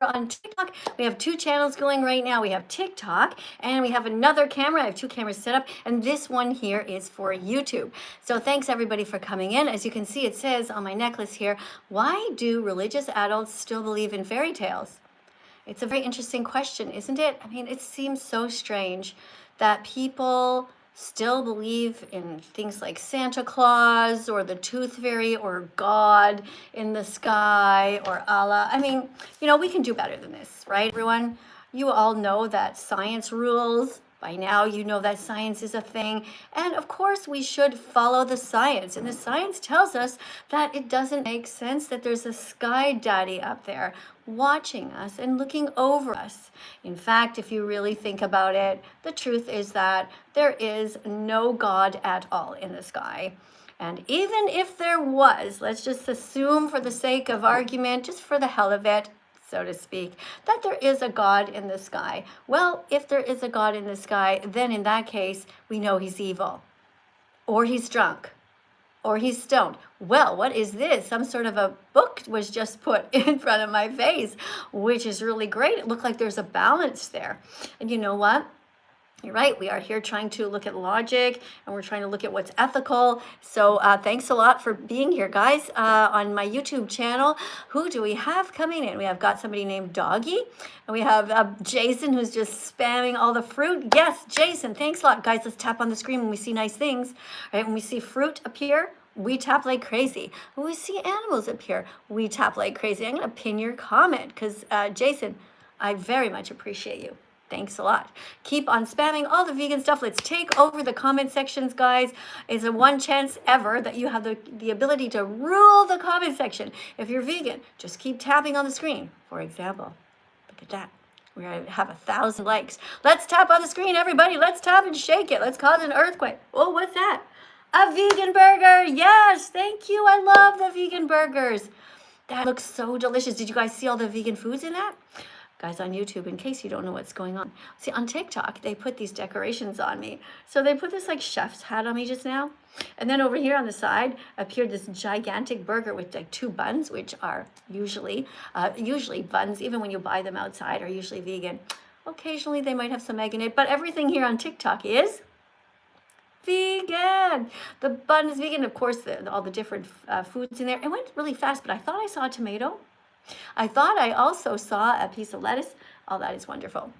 on TikTok. We have 2 channels going right now. We have TikTok and we have another camera. I have 2 cameras set up, and this one here is for YouTube. So thanks everybody for coming in. As you can see, it says on my necklace here, why do religious adults still believe in fairy tales? It's a very interesting question, isn't it? I mean, it seems so strange that people still believe in things like Santa Claus or the Tooth Fairy or God in the sky or Allah. I mean, we can do better than this, right, everyone? You all know that science rules. By now, you know that science is a thing. And of course, we should follow the science. And the science tells us that it doesn't make sense that there's a sky daddy up there watching us and looking over us. In fact, if you really think about it, the truth is that there is no God at all in the sky. And even if there was, let's just assume for the sake of argument, just for the hell of it, so to speak, that there is a God in the sky. Well, if there is a God in the sky, then in that case, we know he's evil, or he's drunk, or he's stoned. Well, what is this? Some sort of a book was just put in front of my face, which is really great. It looked like there's a balance there. And you know what? You're right. We are here trying to look at logic, and we're trying to look at what's ethical. So thanks a lot for being here, guys, on my YouTube channel. Who do we have coming in? We have got somebody named Doggy, and we have Jason, who's just spamming all the fruit. Yes, Jason, thanks a lot. Guys, let's tap on the screen when we see nice things. Right? When we see fruit appear, we tap like crazy. When we see animals appear, we tap like crazy. I'm going to pin your comment because, Jason, I very much appreciate you. Thanks a lot. Keep on spamming all the vegan stuff. Let's take over the comment sections, guys. It's a one chance ever that you have the ability to rule the comment section. If you're vegan, just keep tapping on the screen. For example, look at that. We're going to have 1,000 likes. Let's tap on the screen, everybody. Let's tap and shake it. Let's cause an earthquake. Oh, what's that? A vegan burger. Yes, thank you. I love the vegan burgers. That looks so delicious. Did you guys see all the vegan foods in that? Guys, on YouTube, in case you don't know what's going on. See, on TikTok, they put these decorations on me. So they put this like chef's hat on me just now. And then over here on the side appeared this gigantic burger with like 2 buns, which are usually buns, even when you buy them outside, are usually vegan. Occasionally they might have some egg in it, but everything here on TikTok is vegan. The bun is vegan. Of course, all the different foods in there. It went really fast, but I thought I saw a tomato. I thought I also saw a piece of lettuce. Oh, that is wonderful.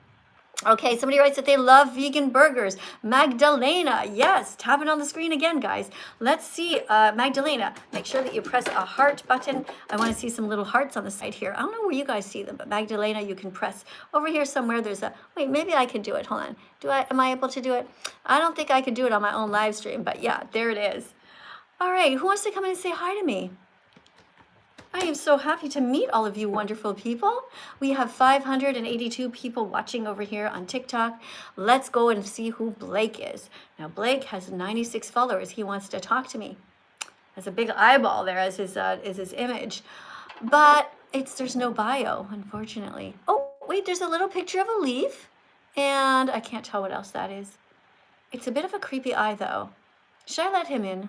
Okay, somebody writes that they love vegan burgers. Magdalena, yes, tap it on the screen again, guys. Let's see, Magdalena, make sure that you press a heart button. I want to see some little hearts on the side here. I don't know where you guys see them, but Magdalena, you can press over here somewhere. There's a, wait, maybe I can do it. Hold on. Am I able to do it? I don't think I can do it on my own live stream, but yeah, there it is. All right, who wants to come in and say hi to me? I am so happy to meet all of you wonderful people. We have 582 people watching over here on TikTok. Let's go and see who Blake is. Now, Blake has 96 followers. He wants to talk to me. Has a big eyeball there as his image. But there's no bio, unfortunately. Oh, wait, there's a little picture of a leaf. And I can't tell what else that is. It's a bit of a creepy eye, though. Should I let him in?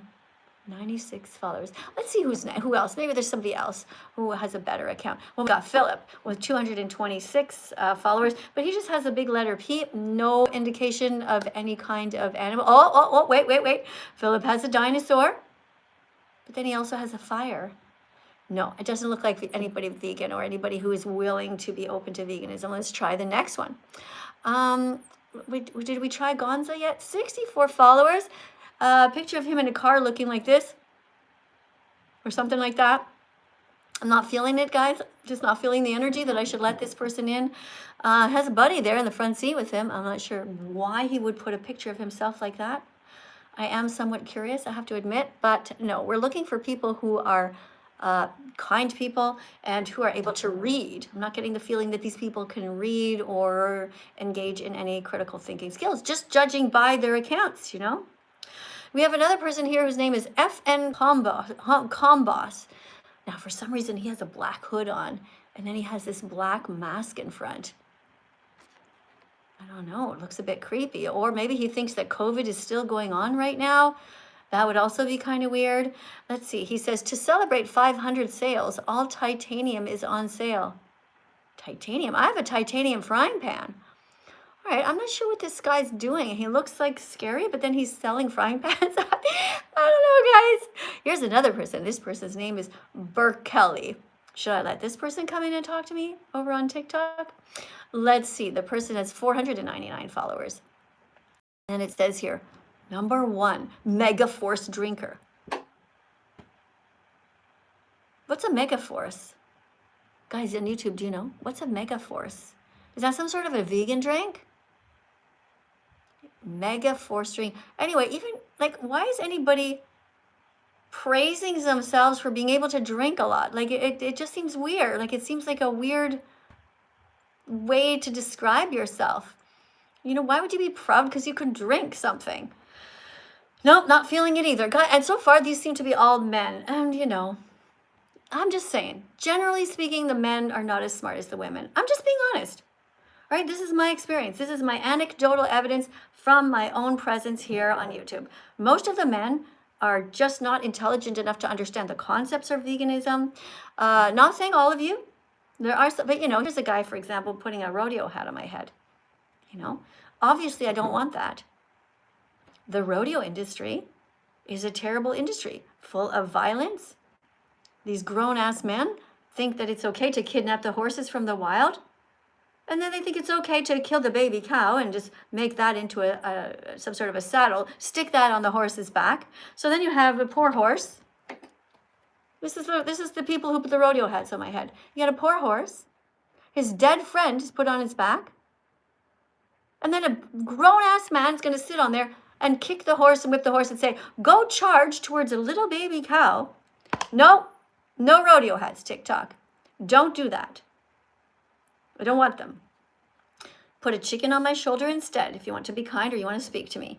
96 followers. Let's see who else. Maybe there's somebody else who has a better account. Well, we got Philip with 226 followers, but he just has a big letter P. No indication of any kind of animal. Oh, wait. Philip has a dinosaur, but then he also has a fire. No, it doesn't look like anybody vegan or anybody who is willing to be open to veganism. Let's try the next one. Did we try Gonza yet? 64 followers. Picture of him in a car looking like this or something like that. I'm not feeling it, guys. Just not feeling the energy that I should let this person in. Has a buddy there in the front seat with him. I'm not sure why he would put a picture of himself like that. I am somewhat curious, I have to admit, but no, we're looking for people who are kind people and who are able to read. I'm not getting the feeling that these people can read or engage in any critical thinking skills, just judging by their accounts, We have another person here whose name is FN Combos. Now, for some reason, he has a black hood on, and then he has this black mask in front. I don't know. It looks a bit creepy. Or maybe he thinks that COVID is still going on right now. That would also be kind of weird. Let's see. He says, to celebrate 500 sales, all titanium is on sale. Titanium. I have a titanium frying pan. All right, I'm not sure what this guy's doing. He looks like scary, but then he's selling frying pans. I don't know, guys. Here's another person. This person's name is Burke Kelly. Should I let this person come in and talk to me over on TikTok? Let's see. The person has 499 followers. And it says here, number 1, Mega Force drinker. What's a Mega Force? Guys on YouTube, do you know? What's a Mega Force? Is that some sort of a vegan drink? Mega Force drink. Anyway, even like, why is anybody praising themselves for being able to drink a lot? Like, it just seems weird. Like, it seems like a weird way to describe yourself. You know, why would you be proud because you can drink something? Nope, not feeling it either. And so far, these seem to be all men. And, you know, I'm just saying, generally speaking, the men are not as smart as the women. I'm just being honest. Right? This is my experience. This is my anecdotal evidence from my own presence here on YouTube. Most of the men are just not intelligent enough to understand the concepts of veganism. Not saying all of you. There are some, but you know, here's a guy, for example, putting a rodeo hat on my head. You know, obviously I don't want that. The rodeo industry is a terrible industry, full of violence. These grown-ass men think that it's okay to kidnap the horses from the wild. And then they think it's okay to kill the baby cow and just make that into some sort of a saddle, stick that on the horse's back. So then you have a poor horse. This is the people who put the rodeo hats on my head. You got a poor horse. His dead friend is put on his back. And then a grown-ass man's going to sit on there and kick the horse and whip the horse and say, go charge towards a little baby cow. No rodeo hats, TikTok. Don't do that. I don't want them. Put a chicken on my shoulder instead if you want to be kind or you want to speak to me.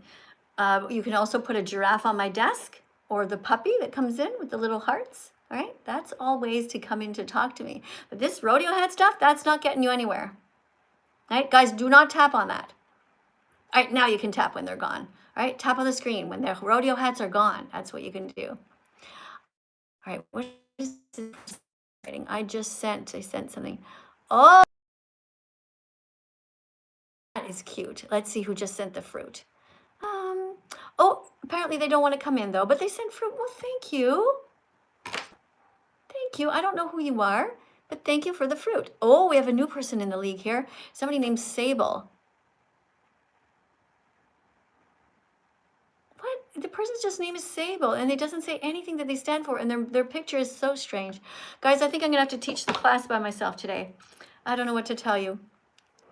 You can also put a giraffe on my desk or the puppy that comes in with the little hearts. All right, that's all ways to come in to talk to me. But this rodeo hat stuff, that's not getting you anywhere. All right, guys, do not tap on that. All right, now you can tap when they're gone. All right, tap on the screen when the rodeo hats are gone. That's what you can do. All right, what is this writing? I sent something. Oh, that is cute. Let's see who just sent the fruit. Oh, apparently they don't want to come in though, but they sent fruit. Well, thank you. Thank you. I don't know who you are, but thank you for the fruit. Oh, we have a new person in the league here. Somebody named Sable. What? The person's just name is Sable, and it doesn't say anything that they stand for, and their picture is so strange. Guys, I think I'm going to have to teach the class by myself today. I don't know what to tell you.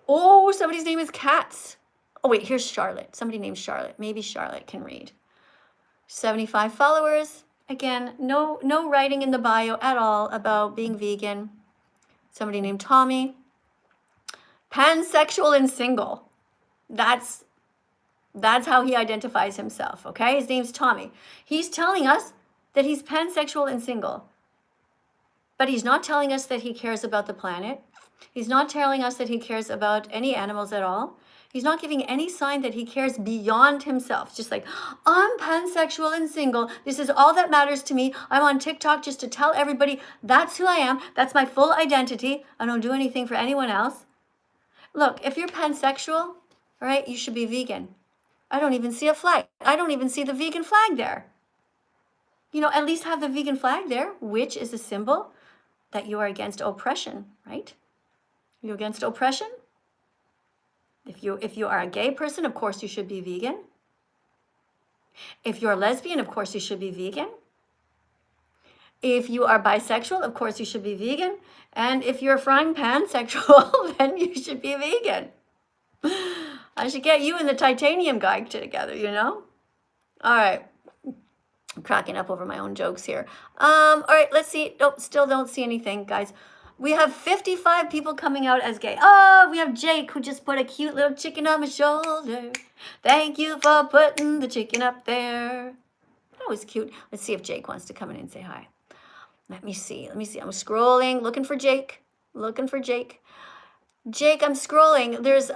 Oh, somebody's name is Katz. Oh, wait, here's Charlotte. Somebody named Charlotte. Maybe Charlotte can read. 75 followers. Again, no writing in the bio at all about being vegan. Somebody named Tommy. Pansexual and single. That's how he identifies himself, okay? His name's Tommy. He's telling us that he's pansexual and single. But he's not telling us that he cares about the planet. He's not telling us that he cares about any animals at all. He's not giving any sign that he cares beyond himself. It's just like, I'm pansexual and single. This is all that matters to me. I'm on TikTok just to tell everybody that's who I am. That's my full identity. I don't do anything for anyone else. Look, if you're pansexual, all right, you should be vegan. I don't even see a flag. I don't even see the vegan flag there. You know, at least have the vegan flag there, which is a symbol that you are against oppression, right? You're against oppression? If you are a gay person, of course you should be vegan. If you're a lesbian, of course you should be vegan. If you are bisexual, of course you should be vegan. And if you're frying pan sexual, then you should be vegan. I should get you and the titanium guy together, you know? All right. I'm cracking up over my own jokes here. All right, let's see. Nope, still don't see anything, guys. We have 55 people coming out as gay. Oh, we have Jake who just put a cute little chicken on my shoulder. Thank you for putting the chicken up there. That was cute. Let's see if Jake wants to come in and say hi. Let me see. I'm scrolling, looking for Jake. Jake, I'm scrolling. There's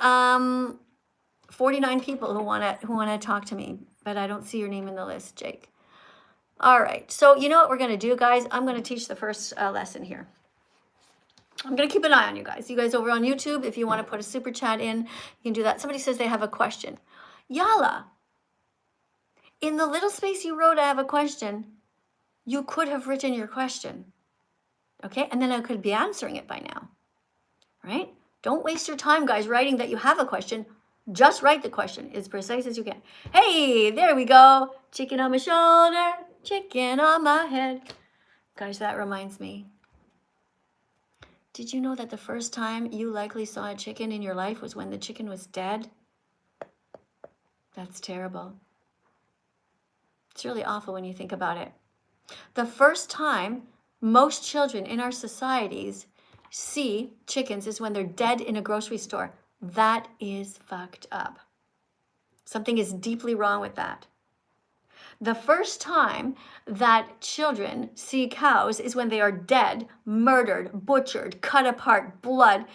49 people who wanna talk to me, but I don't see your name in the list, Jake. All right. So you know what we're gonna do, guys? I'm gonna teach the first lesson here. I'm going to keep an eye on you guys. You guys over on YouTube, if you want to put a super chat in, you can do that. Somebody says they have a question. Yala, in the little space you wrote, I have a question. You could have written your question. Okay? And then I could be answering it by now. Right? Don't waste your time, guys, writing that you have a question. Just write the question as precise as you can. Hey, there we go. Chicken on my shoulder, chicken on my head. Guys, that reminds me. Did you know that the first time you likely saw a chicken in your life was when the chicken was dead? That's terrible. It's really awful when you think about it. The first time most children in our societies see chickens is when they're dead in a grocery store. That is fucked up. Something is deeply wrong with that. The first time that children see cows is when they are dead, murdered, butchered, cut apart, blood,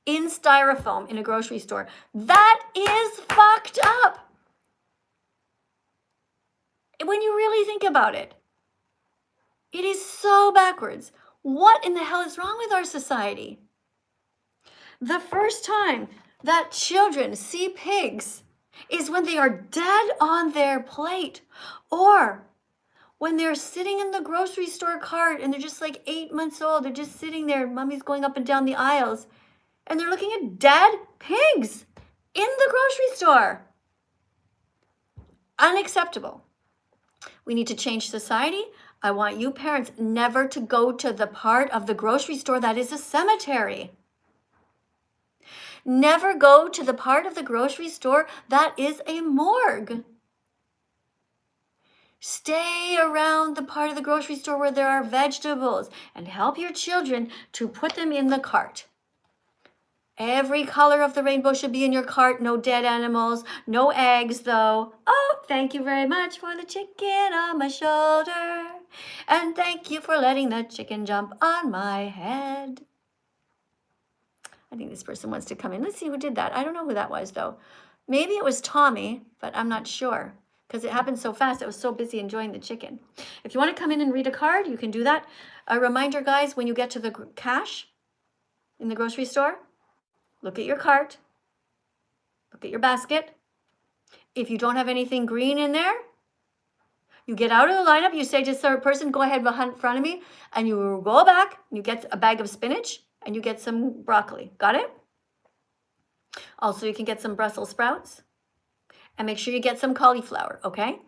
in styrofoam in a grocery store. That is fucked up. When you really think about it, it is so backwards. What in the hell is wrong with our society? The first time that children see pigs is when they are dead on their plate, or when they're sitting in the grocery store cart and they're just like 8 months old. They're just sitting there, mommy's going up and down the aisles, and they're looking at dead pigs in the grocery store. Unacceptable. We need to change society. I want you parents never to go to the part of the grocery store that is a cemetery. Never go to the part of the grocery store that is a morgue. Stay around the part of the grocery store where there are vegetables and help your children to put them in the cart. Every color of the rainbow should be in your cart. No dead animals, no eggs though. Oh, thank you very much for the chicken on my shoulder. And thank you for letting the chicken jump on my head. I think this person wants to come in. Let's see who did that. I don't know who that was though. Maybe it was Tommy, but I'm not sure because it happened so fast. I was so busy enjoying the chicken. If you want to come in and read a card, you can do that. A reminder, guys, when you get to the cash in the grocery store, look at your cart, look at your basket. If you don't have anything green in there, you get out of the lineup, you say to the person, go ahead in front of me, and you go back, and you get a bag of spinach, and you get some broccoli. Got it? Also, you can get some Brussels sprouts, and make sure you get some cauliflower, okay?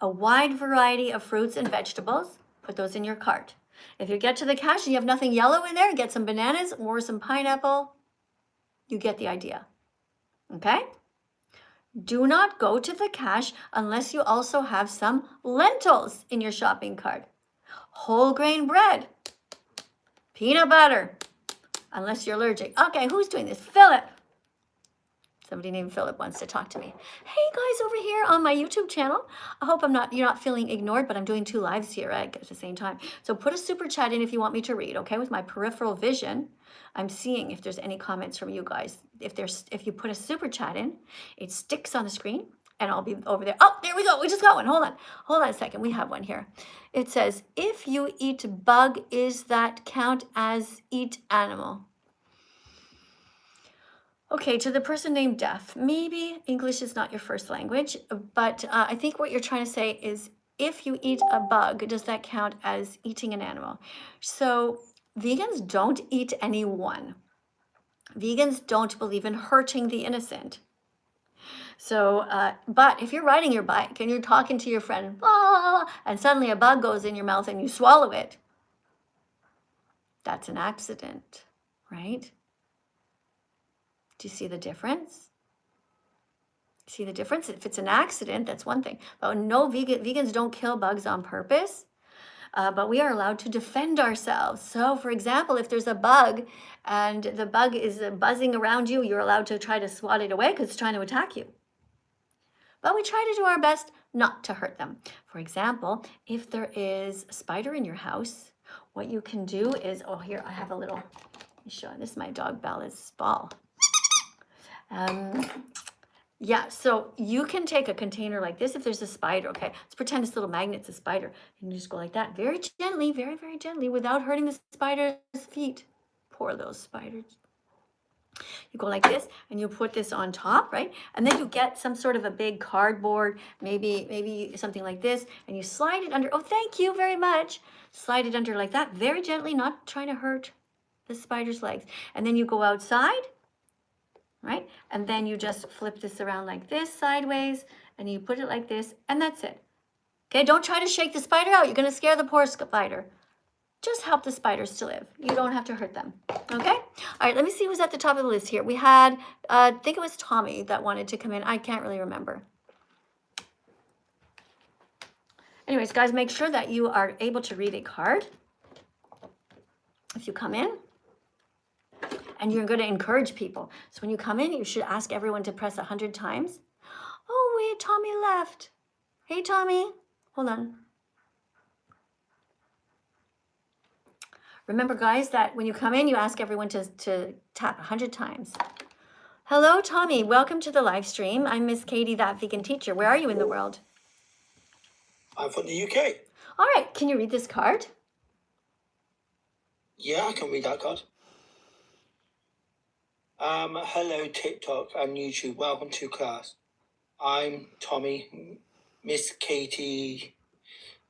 A wide variety of fruits and vegetables. Put those in your cart. If you get to the cash and you have nothing yellow in there, get some bananas or some pineapple. You get the idea, okay? Do not go to the cash unless you also have some lentils in your shopping cart. Whole grain bread, peanut butter, unless you're allergic. Okay, who's doing this? Philip. Somebody named Philip wants to talk to me. Hey guys, over here on my YouTube channel. I hope you're not feeling ignored, but I'm doing 2 lives here at the same time. So put a super chat in if you want me to read, okay? With my peripheral vision, I'm seeing if there's any comments from you guys. If you put a super chat in, it sticks on the screen and I'll be over there. Oh, there we go. We just got one. Hold on a second. We have one here. It says, if you eat bug, is that count as eat animal? Okay, to the person named Deaf, maybe English is not your first language, but I think what you're trying to say is, if you eat a bug, does that count as eating an animal? So vegans don't eat anyone. Vegans don't believe in hurting the innocent. So, but if you're riding your bike and you're talking to your friend, blah, blah, blah, and suddenly a bug goes in your mouth and you swallow it, that's an accident, right? Do you see the difference? See the difference? If it's an accident, that's one thing. But no, vegans don't kill bugs on purpose. But we are allowed to defend ourselves. So, for example, if there's a bug and the bug is buzzing around you, you're allowed to try to swat it away because it's trying to attack you. But we try to do our best not to hurt them. For example, if there is a spider in your house, what you can do is, oh, here, I have a little, let me show you. This is my dog Bella's ball. Yeah, so you can take a container like this if there's a spider, okay? Let's pretend this little magnet's a spider. And you just go like that, very gently, very, very gently, without hurting the spider's feet. Poor little spiders. You go like this and you put this on top, right? And then you get some sort of a big cardboard, maybe something like this, and you slide it under. Oh, thank you very much. Slide it under like that, very gently, not trying to hurt the spider's legs. And then you go outside, right? And then you just flip this around like this sideways, and you put it like this, and that's it. Okay, don't try to shake the spider out. You're gonna scare the poor spider. Just help the spiders to live. You don't have to hurt them, okay? All right, let me see who's at the top of the list here. We had, I think it was Tommy that wanted to come in. I can't really remember. Anyways, guys, make sure that you are able to read a card if you come in. And you're going to encourage people. So when you come in, you should ask everyone to press 100 times. Oh, wait, Tommy left. Hey, Tommy. Hold on. Remember, guys, that when you come in, you ask everyone to tap 100 times. Hello, Tommy. Welcome to the live stream. I'm Miss Katie, that vegan teacher. Where are you in the world? I'm from the UK. All right. Can you read this card? Yeah, I can read that card. Hello, TikTok and YouTube. Welcome to class. I'm Tommy, Miss Katie,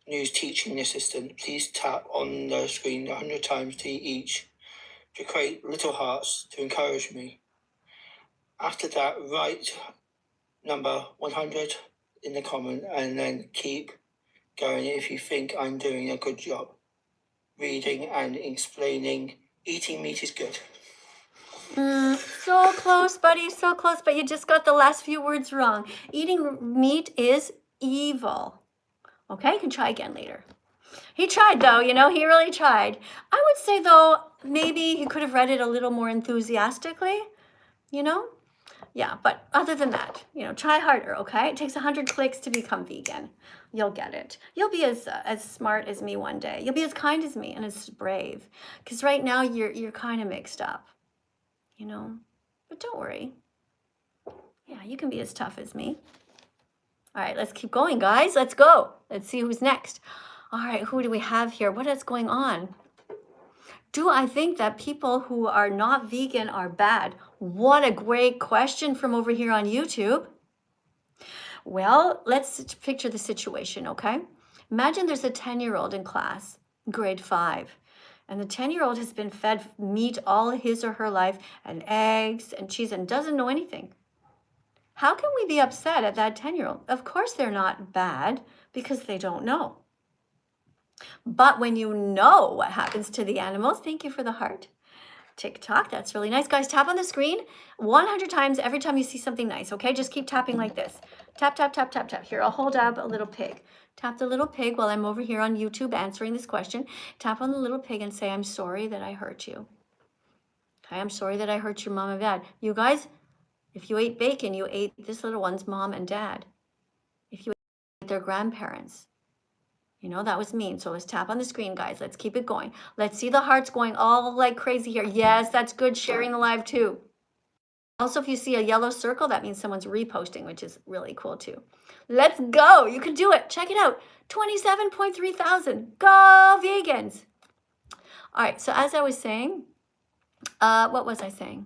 news teaching assistant. Please tap on the screen 100 times to each to create little hearts to encourage me. After that, write number 100 in the comment and then keep going if you think I'm doing a good job. Reading and explaining. Eating meat is good. So close, buddy, so close, but you just got the last few words wrong. Eating meat is evil. Okay, you can try again later. He tried, though, he really tried. I would say, though, maybe he could have read it a little more enthusiastically, Yeah, but other than that, try harder, okay? It takes 100 clicks to become vegan. You'll get it. You'll be as smart as me one day. You'll be as kind as me and as brave. Because right now, you're kind of mixed up, But don't worry. Yeah, you can be as tough as me. All right, let's keep going, guys. Let's go. Let's see who's next. All right, who do we have here? What is going on? Do I think that people who are not vegan are bad? What a great question from over here on YouTube. Well, let's picture the situation, okay? Imagine there's a 10-year-old in class, grade 5, and the 10-year-old has been fed meat all his or her life and eggs and cheese and doesn't know anything. How can we be upset at that 10-year-old? Of course they're not bad because they don't know. But when you know what happens to the animals, thank you for the heart. TikTok, that's really nice. Guys, tap on the screen 100 times every time you see something nice, okay? Just keep tapping like this. Tap, tap, tap, tap, tap. Here, I'll hold up a little pig. Tap the little pig while I'm over here on YouTube answering this question. Tap on the little pig and say, I'm sorry that I hurt you. Okay, I'm sorry that I hurt your mom and dad. You guys, if you ate bacon, you ate this little one's mom and dad. If you ate their grandparents, that was mean. So let's tap on the screen, guys. Let's keep it going. Let's see the hearts going all like crazy here. Yes, that's good. Sharing the live too. Also, if you see a yellow circle, that means someone's reposting, which is really cool too. Let's go. You can do it. Check it out. 27.3 thousand. Go vegans. All right. So as I was saying, what was I saying?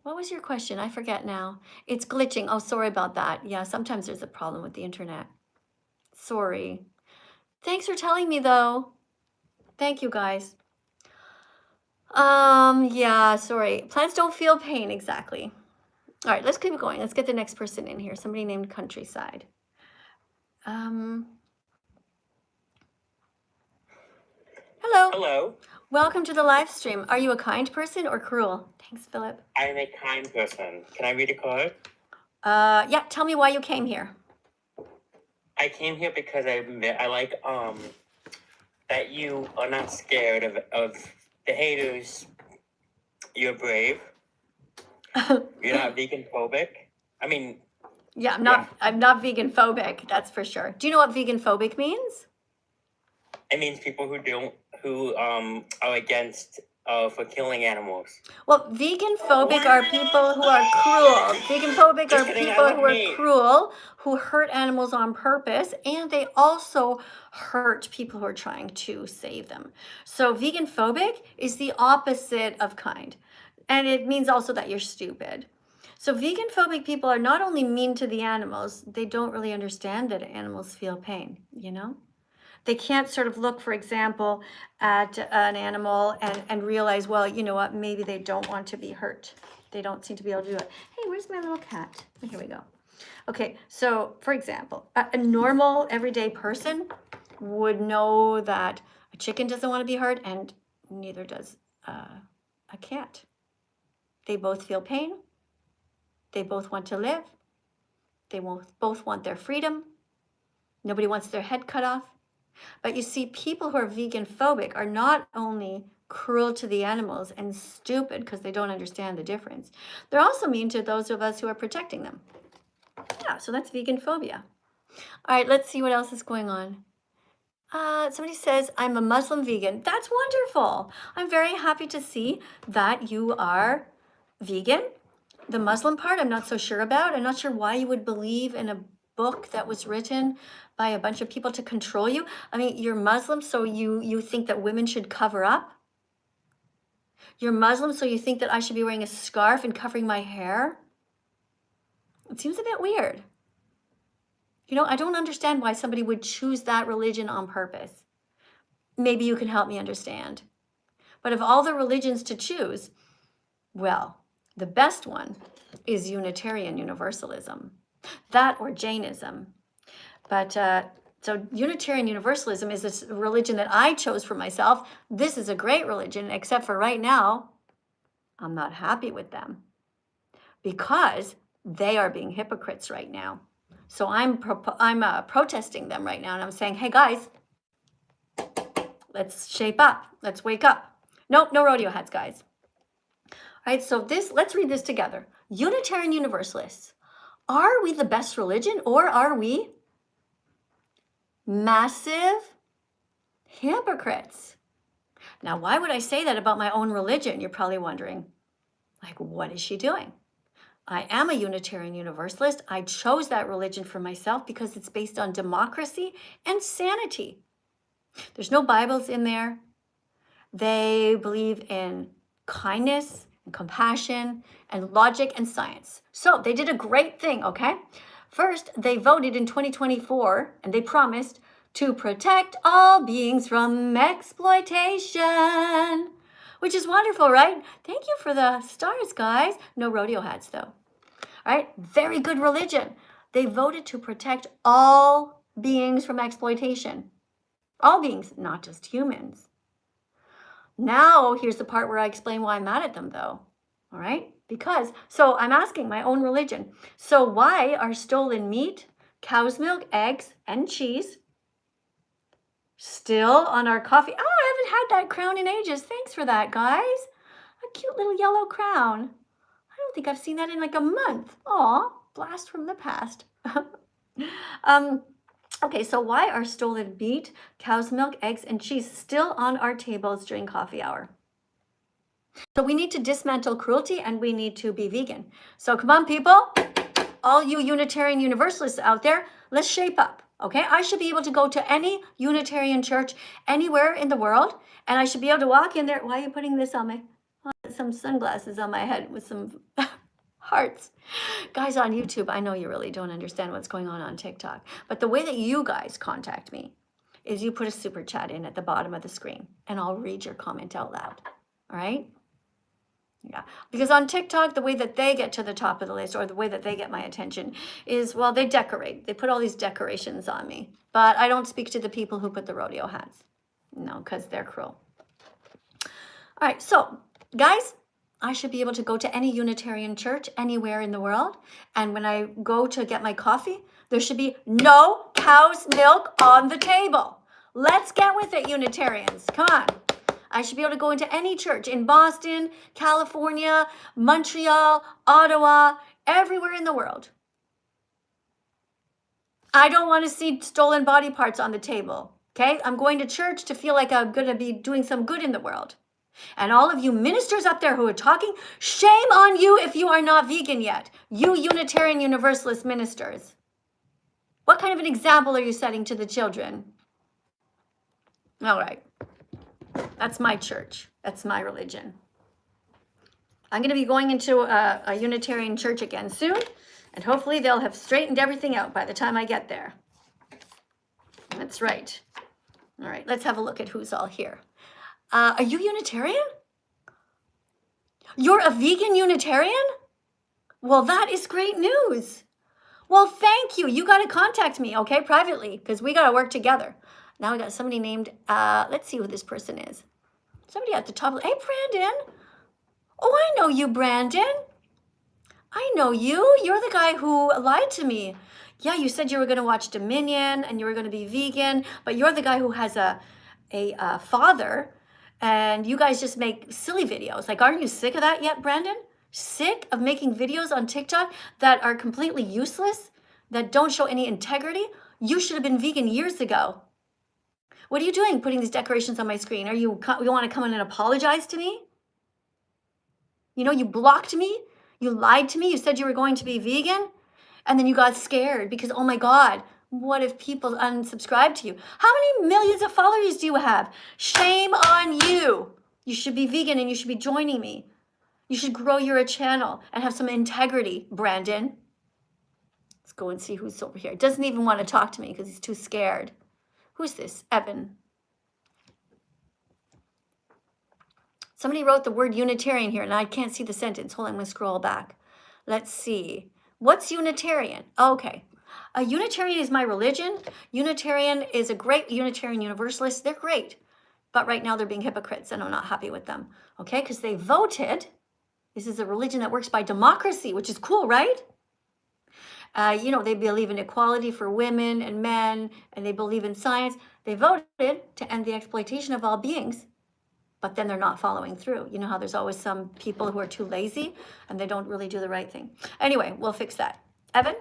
What was your question? I forget now. It's glitching. Oh, sorry about that. Yeah, sometimes there's a problem with the internet. Sorry. Thanks for telling me, though. Thank you, guys. Yeah, sorry. Plants don't feel pain, exactly. All right, let's keep going. Let's get the next person in here. Somebody named Countryside. Hello. Hello. Welcome to the live stream. Are you a kind person or cruel? Thanks, Philip. I am a kind person. Can I read a card? Yeah, tell me why you came here. I came here because I like that you are not scared of the haters. You're brave. You're not vegan phobic. I mean, yeah, I'm not vegan phobic, that's for sure. Do you know what vegan phobic means? It means people who are against for killing animals. Well, vegan phobic are people who are cruel. Vegan phobic Just are kidding, I people love who are meat. cruel, who hurt animals on purpose, and they also hurt people who are trying to save them. So vegan phobic is the opposite of kind. And it means also that you're stupid. So vegan phobic people are not only mean to the animals, they don't really understand that animals feel pain, you know? They can't sort of look, for example, at an animal and realize, well, you know what, maybe they don't want to be hurt. They don't seem to be able to do it. Hey, where's my little cat? Oh, here we go. Okay, so for example, a normal everyday person would know that a chicken doesn't want to be hurt, and neither does a cat. They both feel pain. They both want to live. They both want their freedom. Nobody wants their head cut off. But you see, people who are vegan phobic are not only cruel to the animals and stupid because they don't understand the difference, they're also mean to those of us who are protecting them. Yeah, so that's vegan phobia. All right, let's see what else is going on. Somebody says, I'm a Muslim vegan. That's wonderful. I'm very happy to see that you are vegan. The Muslim part, I'm not so sure about. I'm not sure why you would believe in a book that was written by a bunch of people to control you. I mean, you're Muslim, so you think that women should cover up? You're Muslim, so you think that I should be wearing a scarf and covering my hair? It seems a bit weird. You know, I don't understand why somebody would choose that religion on purpose. Maybe you can help me understand. But of all the religions to choose, well, the best one is Unitarian Universalism. That or Jainism. But so Unitarian Universalism is this religion that I chose for myself. This is a great religion, except for right now, I'm not happy with them because they are being hypocrites right now. So I'm protesting them right now, and I'm saying, hey guys, let's shape up. Let's wake up. Nope, no rodeo hats, guys. All right, so let's read this together. Unitarian Universalists. Are we the best religion, or are we massive hypocrites? Now, why would I say that about my own religion? You're probably wondering, like, what is she doing? I am a Unitarian Universalist. I chose that religion for myself because it's based on democracy and sanity. There's no Bibles in there. They believe in kindness and compassion and logic and science. So they did a great thing, okay? First, they voted in 2024 and they promised to protect all beings from exploitation, which is wonderful, right? Thank you for the stars, guys. No rodeo hats, though. All right, very good religion. They voted to protect all beings from exploitation. All beings, not just humans. Now, here's the part where I explain why I'm mad at them, though. All right? So I'm asking my own religion. So why are stolen meat, cow's milk, eggs, and cheese still on our coffee? Oh, I haven't had that crown in ages. Thanks for that, guys. A cute little yellow crown. I don't think I've seen that in like a month. Aw, blast from the past. Okay, so why are stolen meat, cow's milk, eggs, and cheese still on our tables during coffee hour? So we need to dismantle cruelty and we need to be vegan. So come on, people, all you Unitarian Universalists out there, let's shape up, okay? I should be able to go to any Unitarian church anywhere in the world, and I should be able to walk in there. Why are you putting this on some sunglasses on my head with some hearts? Guys on YouTube, I know you really don't understand what's going on TikTok, but the way that you guys contact me is you put a super chat in at the bottom of the screen, and I'll read your comment out loud, all right? Yeah, because on TikTok, the way that they get to the top of the list or the way that they get my attention is, well, they decorate. They put all these decorations on me. But I don't speak to the people who put the rodeo hats. No, because they're cruel. All right, so guys, I should be able to go to any Unitarian church anywhere in the world. And when I go to get my coffee, there should be no cow's milk on the table. Let's get with it, Unitarians. Come on. I should be able to go into any church in Boston, California, Montreal, Ottawa, everywhere in the world. I don't want to see stolen body parts on the table, okay? I'm going to church to feel like I'm going to be doing some good in the world. And all of you ministers up there who are talking, shame on you if you are not vegan yet. You Unitarian Universalist ministers. What kind of an example are you setting to the children? All right. That's my church. That's my religion. I'm going to be going into a Unitarian church again soon, and hopefully they'll have straightened everything out by the time I get there. That's right. All right, let's have a look at who's all here. Are you Unitarian? You're a vegan Unitarian? Well, that is great news. Well, thank you. You got to contact me, okay, privately, because we got to work together. Now we got somebody named, let's see who this person is. Somebody at the top. Hey, Brandon. Oh, I know you, Brandon. I know you. You're the guy who lied to me. Yeah, you said you were going to watch Dominion and you were going to be vegan, but you're the guy who has a father, and you guys just make silly videos. Like, aren't you sick of that yet, Brandon? Sick of making videos on TikTok that are completely useless, that don't show any integrity? You should have been vegan years ago. What are you doing putting these decorations on my screen? You want to come in and apologize to me? You know, you blocked me. You lied to me. You said you were going to be vegan. And then you got scared because, oh my God, what if people unsubscribe to you? How many millions of followers do you have? Shame on you. You should be vegan and you should be joining me. You should grow your channel and have some integrity, Brandon. Let's go and see who's over here. Doesn't even want to talk to me because he's too scared. Who's this? Evan. Somebody wrote the word Unitarian here, and I can't see the sentence. Hold on, I'm going to scroll back. Let's see. What's Unitarian? Okay. A Unitarian is my religion. Unitarian is a great Unitarian Universalist. They're great. But right now they're being hypocrites, and I'm not happy with them. Okay? Because they voted. This is a religion that works by democracy, which is cool, right? You know, they believe in equality for women and men, and they believe in science. They voted to end the exploitation of all beings, but then they're not following through. You know how there's always some people who are too lazy and they don't really do the right thing. Anyway, we'll fix that. Evan?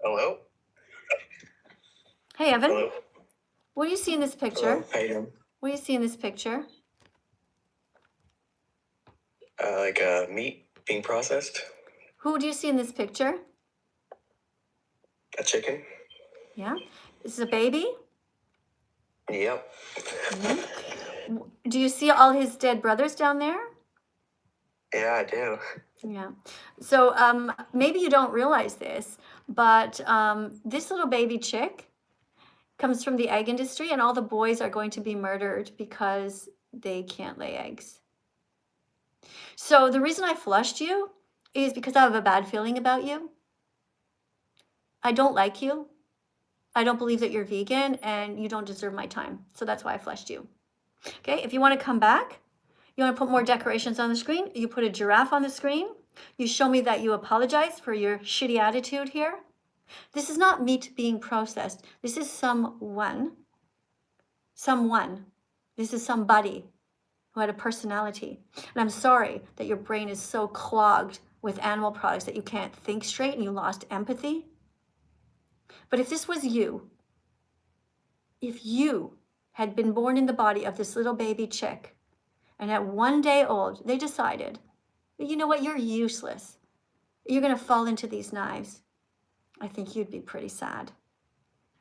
Hello? Hey, Evan. Hello? What do you see in this picture? Hello? How you doing? What do you see in this picture? Like meat being processed. Who do you see in this picture? A chicken. Yeah. This is a baby? Yep. Mm-hmm. Do you see all his dead brothers down there? Yeah, I do. Yeah. So maybe you don't realize this, but this little baby chick comes from the egg industry, and all the boys are going to be murdered because they can't lay eggs. So the reason I flushed you is because I have a bad feeling about you. I don't like you. I don't believe that you're vegan, and you don't deserve my time. So that's why I flushed you. Okay, if you want to come back, you want to put more decorations on the screen, you put a giraffe on the screen, you show me that you apologize for your shitty attitude here. This is not meat being processed. This is someone. This is somebody who had a personality. And I'm sorry that your brain is so clogged with animal products that you can't think straight and you lost empathy. But if this was you, if you had been born in the body of this little baby chick, and at 1 day old, they decided, you know what, you're useless. You're going to fall into these knives. I think you'd be pretty sad.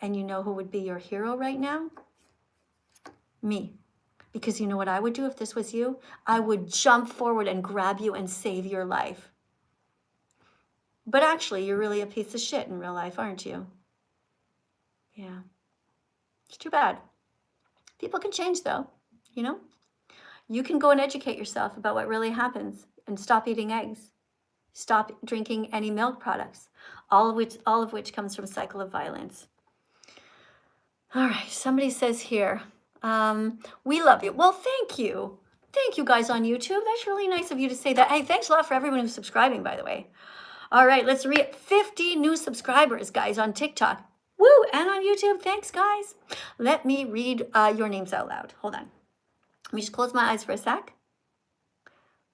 And you know who would be your hero right now? Me. Because you know what I would do if this was you? I would jump forward and grab you and save your life. But actually, you're really a piece of shit in real life, aren't you? Yeah. It's too bad. People can change, though, you know? You can go and educate yourself about what really happens and stop eating eggs. Stop drinking any milk products, all of which comes from a cycle of violence. All right, somebody says here, we love you. Well, thank you. Thank you guys on YouTube. That's really nice of you to say that. Hey, thanks a lot for everyone who's subscribing, by the way. All right, let's read 50 new subscribers, guys, on TikTok. Woo, and on YouTube. Thanks, guys. Let me read your names out loud. Hold on. Let me just close my eyes for a sec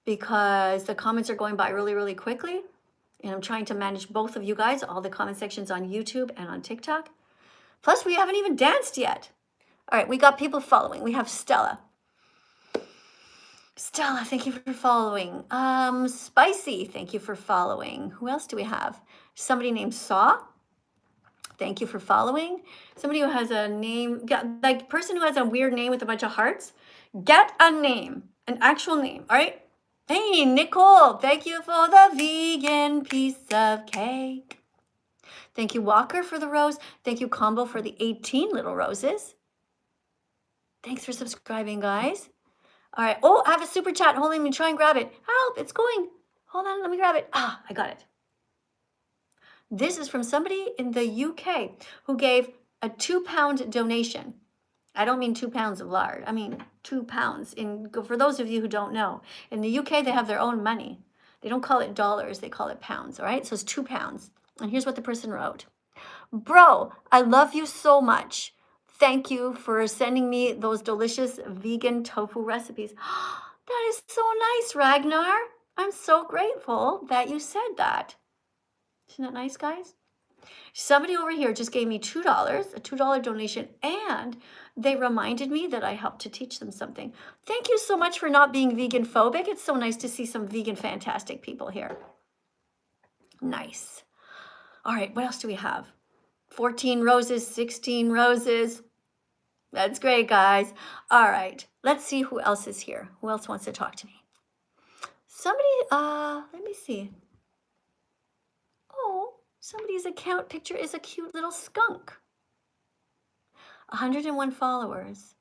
because the comments are going by really, really quickly. And I'm trying to manage both of you guys, all the comment sections on YouTube and on TikTok. Plus, we haven't even danced yet. All right, we got people following. We have Stella. Stella, thank you for following. Spicy, thank you for following. Who else do we have? Somebody named Saw. Thank you for following. Somebody who has a name, like person who has a weird name with a bunch of hearts. Get a name, an actual name. All right. Hey, Nicole, thank you for the vegan piece of cake. Thank you, Walker, for the rose. Thank you, Combo, for the 18 little roses. Thanks for subscribing, guys. All right. Oh, I have a super chat. Hold on, let me try and grab it. Help, it's going. Hold on, let me grab it. Ah, I got it. This is from somebody in the UK who gave a 2-pound donation. I don't mean 2 pounds of lard. I mean 2 pounds. For those of you who don't know, in the UK, they have their own money. They don't call it dollars, they call it pounds, all right? So it's 2 pounds. And here's what the person wrote. Bro, I love you so much. Thank you for sending me those delicious vegan tofu recipes. That is so nice, Ragnar. I'm so grateful that you said that. Isn't that nice, guys? Somebody over here just gave me $2, a $2 donation, and they reminded me that I helped to teach them something. Thank you so much for not being vegan phobic. It's so nice to see some vegan fantastic people here. Nice. All right, what else do we have? 14 roses, 16 roses. That's great, guys. All right, let's see who else is here. Who else wants to talk to me? Somebody, let me see. Oh, somebody's account picture is a cute little skunk. 101 followers.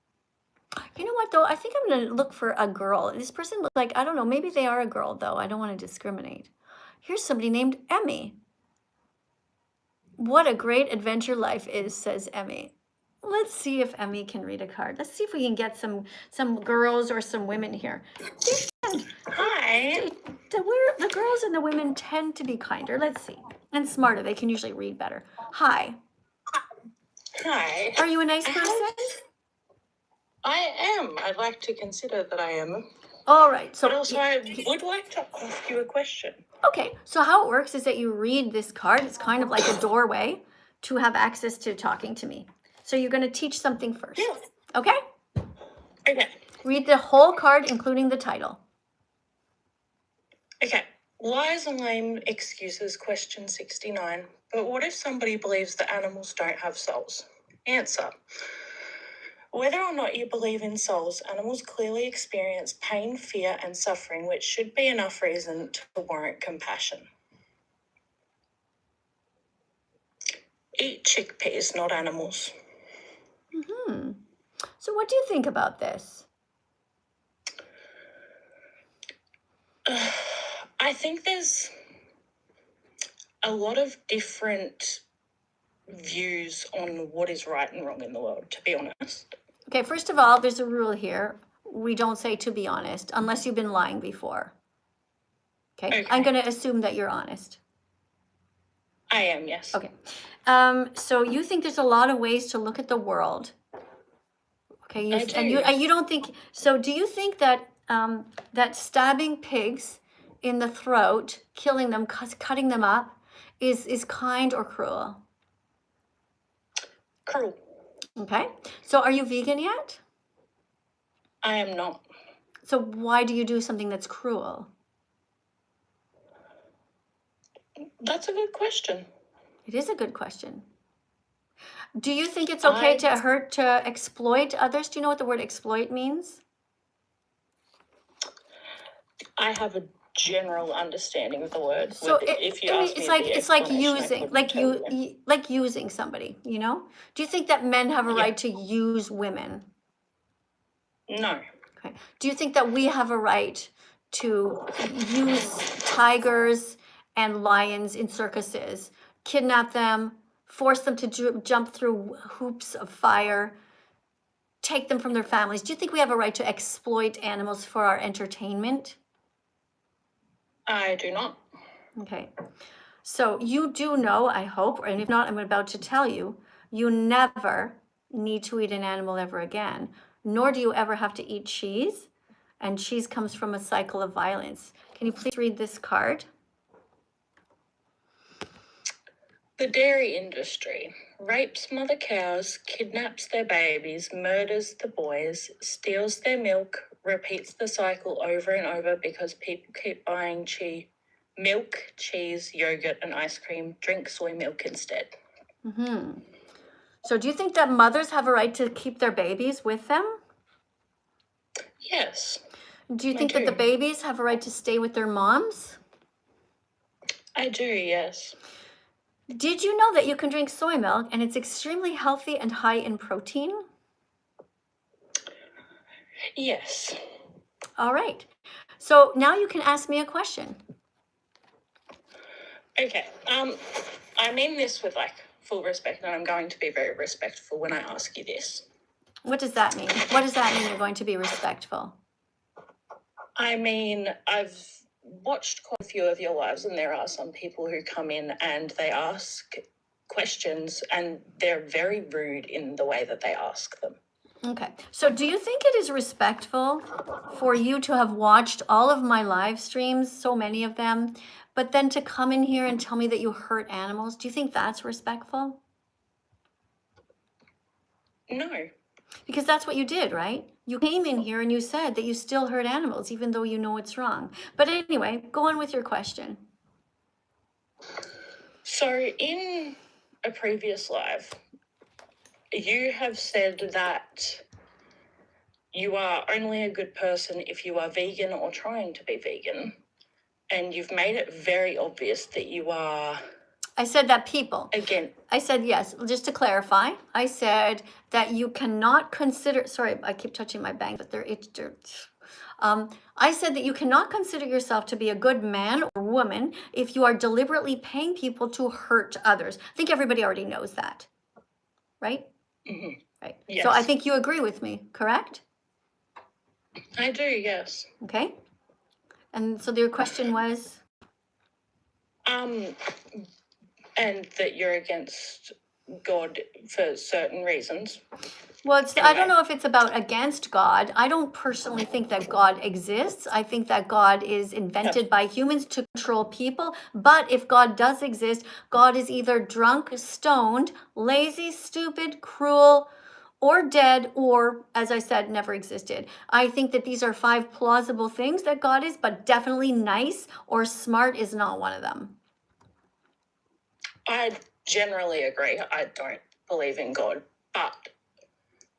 You know what, though? I think I'm going to look for a girl. This person looks like, I don't know, maybe they are a girl, though. I don't want to discriminate. Here's somebody named Emmy. What a great adventure life is, says Emmy. Let's see if Emmy can read a card. Let's see if we can get some girls or some women here. Hi. The girls and the women tend to be kinder. Let's see. And smarter. They can usually read better. Hi. Hi. Are you a nice person? I am. I'd like to consider that I am. All right. So But also, I would like to ask you a question. okay. So how it works is that you read this card. It's kind of like a doorway to have access to talking to me. So you're going to teach something first. Yeah. Okay? Okay. Read the whole card, including the title. Okay. Lies and lame excuses, question 69. But what if somebody believes that animals don't have souls? Answer. Whether or not you believe in souls, animals clearly experience pain, fear, and suffering, which should be enough reason to warrant compassion. Eat chickpeas, not animals. Hmm. So what do you think about this? I think there's a lot of different views on what is right and wrong in the world, to be honest. Okay, first of all, there's a rule here. We don't say to be honest, unless you've been lying before. Okay? I'm going to assume that you're honest. I am, yes. Okay. So you think there's a lot of ways to look at the world. Okay, I do. And you don't think, so do you think that that stabbing pigs in the throat, killing them, cutting them up, is kind or cruel? Cruel. Okay. So are you vegan yet? I am not. So why do you do something that's cruel? That's a good question. It is a good question. Do you think it's okay to exploit others? Do you know what the word exploit means? I have a general understanding of the word. So if you ask it's me like the it's like explanation, I using, couldn't like tell you. like using somebody. You know? Do you think that men have a Yeah. right to use women? No. Okay. Do you think that we have a right to use tigers and lions in circuses, kidnap them, force them to jump through hoops of fire, take them from their families? Do you think we have a right to exploit animals for our entertainment? I do not. Okay. So you do know, I hope, and if not, I'm about to tell you, you never need to eat an animal ever again, nor do you ever have to eat cheese. And cheese comes from a cycle of violence. Can you please read this card? The dairy industry rapes mother cows, kidnaps their babies, murders the boys, steals their milk, repeats the cycle over and over because people keep buying milk, cheese, yogurt, and ice cream. Drink soy milk instead. Mm-hmm. So do you think that mothers have a right to keep their babies with them? Yes, Do you I think that the do. babies have a right to stay with their moms? I do, yes. Did you know that you can drink soy milk and it's extremely healthy and high in protein? Yes. All right. So now you can ask me a question. Okay. I mean this with like full respect, and I'm going to be very respectful when I ask you this. What does that mean? What does that mean, you're going to be respectful? I mean, I've watched quite a few of your lives, and there are some people who come in and they ask questions and they're very rude in the way that they ask them. Okay. So do you think it is respectful for you to have watched all of my live streams, so many of them, but then to come in here and tell me that you hurt animals? Do you think that's respectful? No. Because that's what you did, right? You came in here and you said that you still hurt animals, even though you know it's wrong. But anyway, go on with your question. So in a previous live, you have said that you are only a good person if you are vegan or trying to be vegan. And you've made it very obvious that you are, I said that people. again, I said yes. Just to clarify, I said that you cannot consider. Sorry, I keep touching my bang, but I said that you cannot consider yourself to be a good man or woman if you are deliberately paying people to hurt others. I think everybody already knows that, right? mhm. Right. Yes. So I think you agree with me, correct? I do, yes. Okay. And so your question was? And that you're against God for certain reasons. Well, I don't Anyway. know if it's about against God. I don't personally think that God exists. I think that God is invented by humans to control people. But if God does exist, God is either drunk, stoned, lazy, stupid, cruel, or dead, or, as I said, never existed. I think that these are 5 plausible things that God is, but definitely nice or smart is not one of them. I generally agree. I don't believe in God, but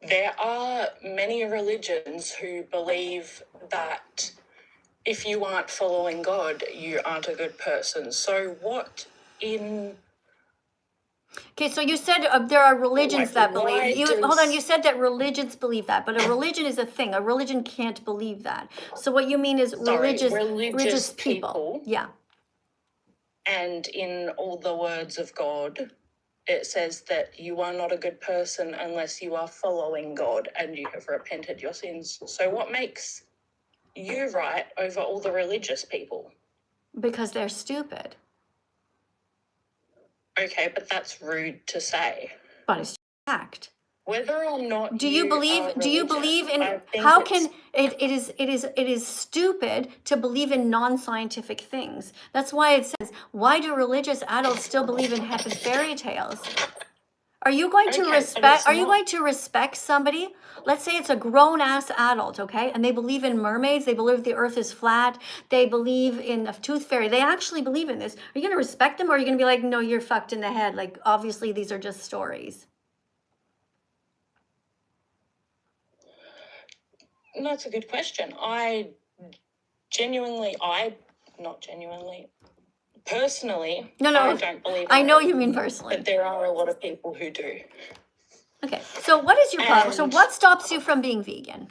there are many religions who believe that if you aren't following God, you aren't a good person. So what in... Okay, so you said there are religions that why believe. You does- hold on. You said that religions believe that, but a religion is a thing. A religion can't believe that. So what you mean is religious people. Yeah. And in all the words of God, it says that you are not a good person unless you are following God and you have repented your sins. So what makes you right over all the religious people? Because they're stupid. Okay, but that's rude to say. But it's fact. Whether or not Do you believe in I think how it's- can it is stupid to believe in non-scientific things. That's why it says, why do religious adults still believe in fairy tales? Are you going to Okay, but respect it's are you not- going to respect somebody? Let's say it's a grown-ass adult, okay? And they believe in mermaids, they believe the earth is flat, they believe in a tooth fairy. They actually believe in this. Are you going to respect them, or are you going to be like, "No, you're fucked in the head. Like, obviously these are just stories." That's a good question. Personally, No, I don't believe I in know it, you mean personally. but there are a lot of people who do. Okay, so what is your problem? So And- what stops you from being vegan?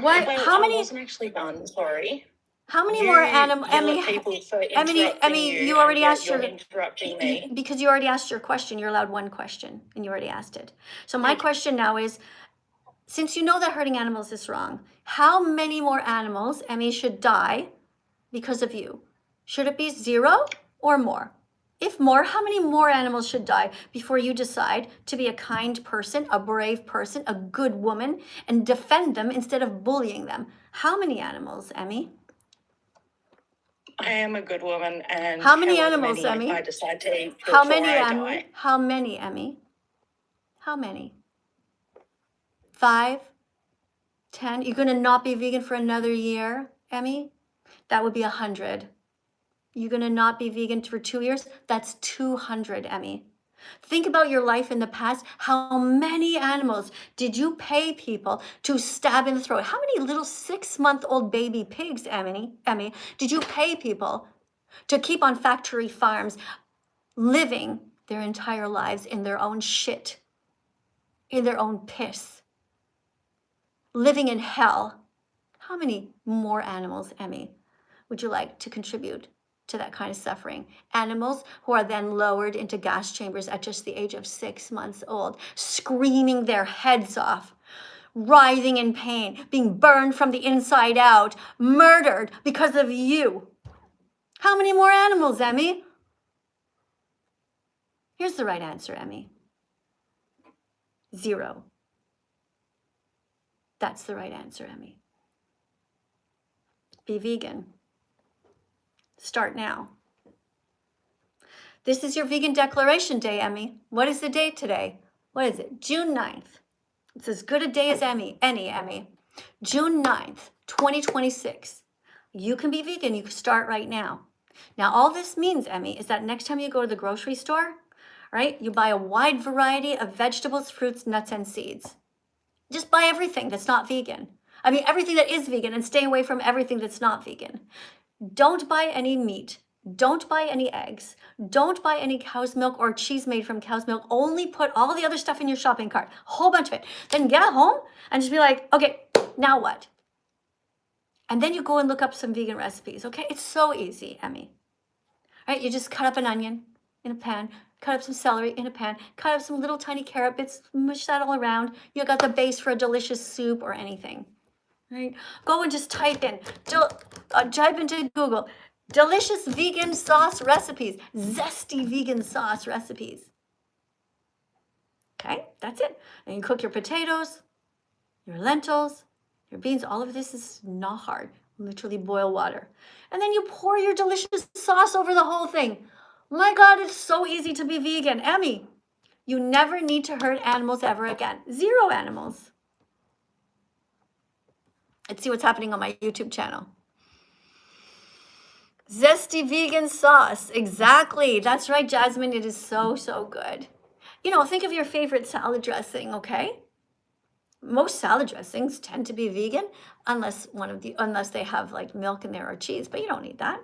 What? Well, How I many? wasn't actually done, sorry. How many You more animals? yell at people for interrupting You already asked you're your. interrupting me. Because you already asked your question. You're allowed one question, and you already asked it. So my question now is, since you know that hurting animals is wrong, how many more animals, Emmy, should die because of you? Should it be 0 or more? If more, how many more animals should die before you decide to be a kind person, a brave person, a good woman, and defend them instead of bullying them? How many animals, Emmy? I am a good woman, and How many however animals, many Emmy? I decide to eat How before many, I Emmy? die. How many, Emmy? How many? 5, 10. You're gonna not be vegan for another year, Emmy? That would be 100. You're gonna not be vegan for 2 years? That's 200, Emmy. Think about your life in the past. How many animals did you pay people to stab in the throat? How many little 6-month-old baby pigs, Emmy, did you pay people to keep on factory farms living their entire lives in their own shit, in their own piss, living in hell? How many more animals, Emmy, would you like to contribute to that kind of suffering? Animals who are then lowered into gas chambers at just the age of 6 months old, screaming their heads off, writhing in pain, being burned from the inside out, murdered because of you. How many more animals, Emmy? Here's the right answer, Emmy. 0. That's the right answer, Emmy. Be vegan. Start now. This is your vegan declaration day, Emmy. What is the date today? What is it? June 9th. It's as good a day as any, Emmy. June 9th, 2026. You can be vegan. You can start right now. Now, all this means, Emmy, is that next time you go to the grocery store, right, you buy a wide variety of vegetables, fruits, nuts, and seeds. Just buy everything that's not vegan. I mean, everything that is vegan, and stay away from everything that's not vegan. Don't buy any meat. Don't buy any eggs. Don't buy any cow's milk or cheese made from cow's milk. Only put all the other stuff in your shopping cart, a whole bunch of it. Then get home and just be like, okay, now what? And then you go and look up some vegan recipes, okay? It's so easy, Emmy. All right, you just cut up an onion in a pan, cut up some celery in a pan, cut up some little tiny carrot bits, mush that all around. You got the base for a delicious soup or anything. Right? Go and just type into Google, delicious vegan sauce recipes, zesty vegan sauce recipes. Okay, that's it. And you cook your potatoes, your lentils, your beans. All of this is not hard. Literally boil water. And then you pour your delicious sauce over the whole thing. My God, it's so easy to be vegan. Emmy, you never need to hurt animals ever again. 0 animals. Let's see what's happening on my YouTube channel. Zesty vegan sauce. Exactly. That's right, Jasmine. It is so, so good. You know, think of your favorite salad dressing, okay? Most salad dressings tend to be vegan unless they have like milk in there or cheese, but you don't need that.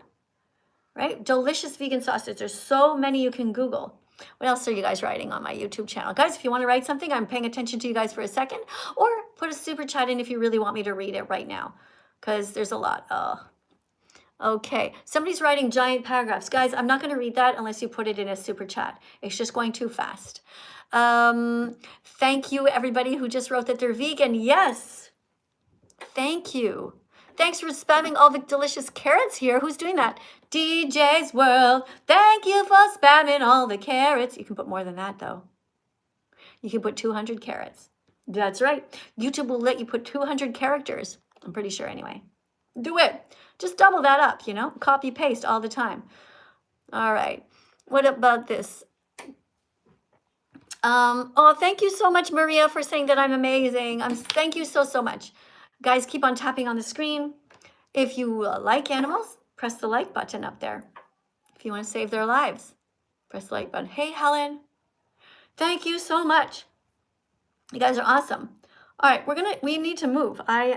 Right? Delicious vegan sauces. There's so many you can Google. What else are you guys writing on my YouTube channel? Guys, if you want to write something, I'm paying attention to you guys for a second. Or put a super chat in if you really want me to read it right now. Because there's a lot. Okay. Somebody's writing giant paragraphs. Guys, I'm not going to read that unless you put it in a super chat. It's just going too fast. Thank you, everybody who just wrote that they're vegan. Yes. Thank you. Thanks for spamming all the delicious carrots here. Who's doing that? DJ's World. Thank you for spamming all the carrots. You can put more than that, though. You can put 200 carrots. That's right. YouTube will let you put 200 characters. I'm pretty sure anyway. Do it. Just double that up, you know? Copy, paste all the time. All right. What about this? Oh, thank you so much, Maria, for saying that I'm amazing. Thank you so, so much. Guys, keep on tapping on the screen. If you like animals, press the like button up there. If you want to save their lives, press the like button. Hey, Helen. Thank you so much. You guys are awesome. All right, we need to move. I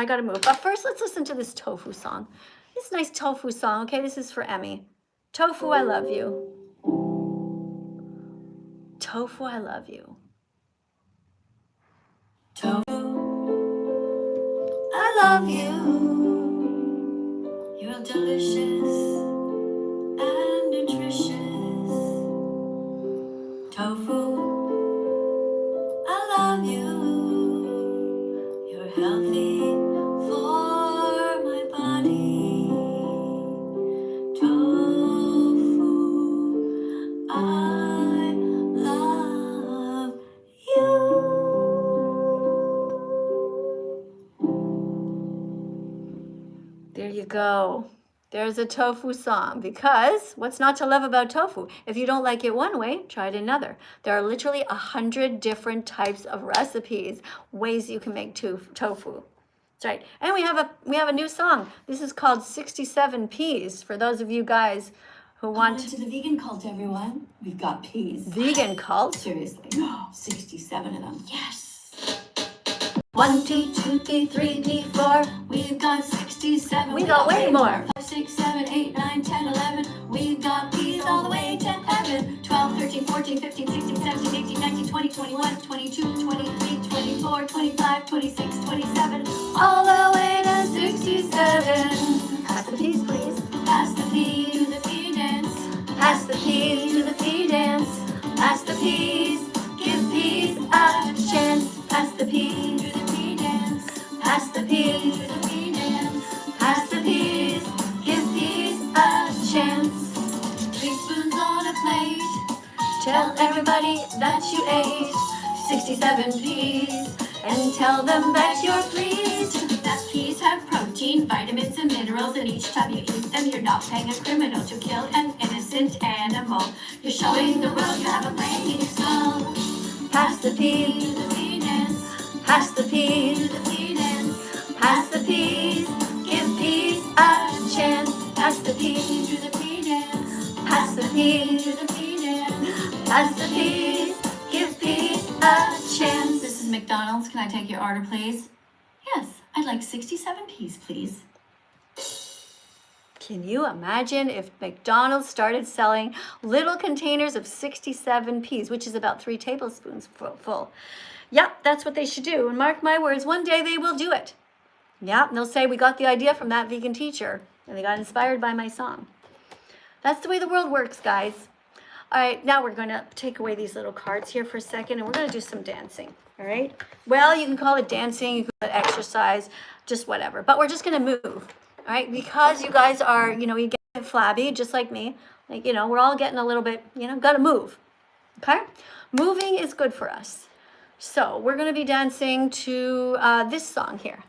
got to move. But first, let's listen to this tofu song. This nice tofu song, okay? This is for Emmy. Tofu, I love you. Tofu, I love you. Tofu, I love you. You're delicious and nutritious. Tofu, I love you. You're healthy for my body. Tofu, I love you. There you go. There's a tofu song, because what's not to love about tofu? If you don't like it one way, try it another. There are literally 100 different types of recipes, ways you can make tofu. That's right. And we have a new song. This is called 67 Peas for those of you guys who want to the vegan cult, everyone. We've got peas. vegan cult. Seriously. 67 of them. Yes. 1, 2, 2, 3, 3, 3, 4. We've got 67. We got way more. 5, 6, 7, 8, 9, 10, 11. We've got peas all the way to heaven. 12, 13, 14, 15, 16, 17, 18, 19, 20, 21, 22, 23, 24, 25, 26, 27. All the way to 67. Pass the peas, please. Pass the peas to the pea dance. Pass the peas to the pea dance. Pass the peas. Give peas a chance. Pass the peas to the pea dance. Pass the peas to the pea dance. Pass the peas. Give peas a chance. 3 spoons on a plate. Tell everybody that you ate 67 peas. And tell them that you're pleased. That peas have protein, vitamins, and minerals. And each time you eat them, you're not paying a criminal to kill an innocent animal. You're showing the world you have a brain in your skull. Pass the peas to the pea dance. Pass the peas to the pea dance. Pass the peas. Give peas a chance. Pass the peas to the pea dance. Pass the peas to the pea dance. Pass the peas. Give peas a chance. This is McDonald's. Can I take your order, please? Yes, I'd like 67 peas, please. Can you imagine if McDonald's started selling little containers of 67 peas, which is about 3 tablespoons full? Yep, that's what they should do. And mark my words, one day they will do it. Yep, and they'll say, we got the idea from that vegan teacher, and they got inspired by my song. That's the way the world works, guys. All right, now we're going to take away these little cards here for a second, and we're going to do some dancing, all right? Well, you can call it dancing, you can call it exercise, just whatever. But we're just going to move, all right? Because you guys are, you get flabby, just like me. Like, we're all getting a little bit, got to move, okay? Moving is good for us. So we're going to be dancing to this song here.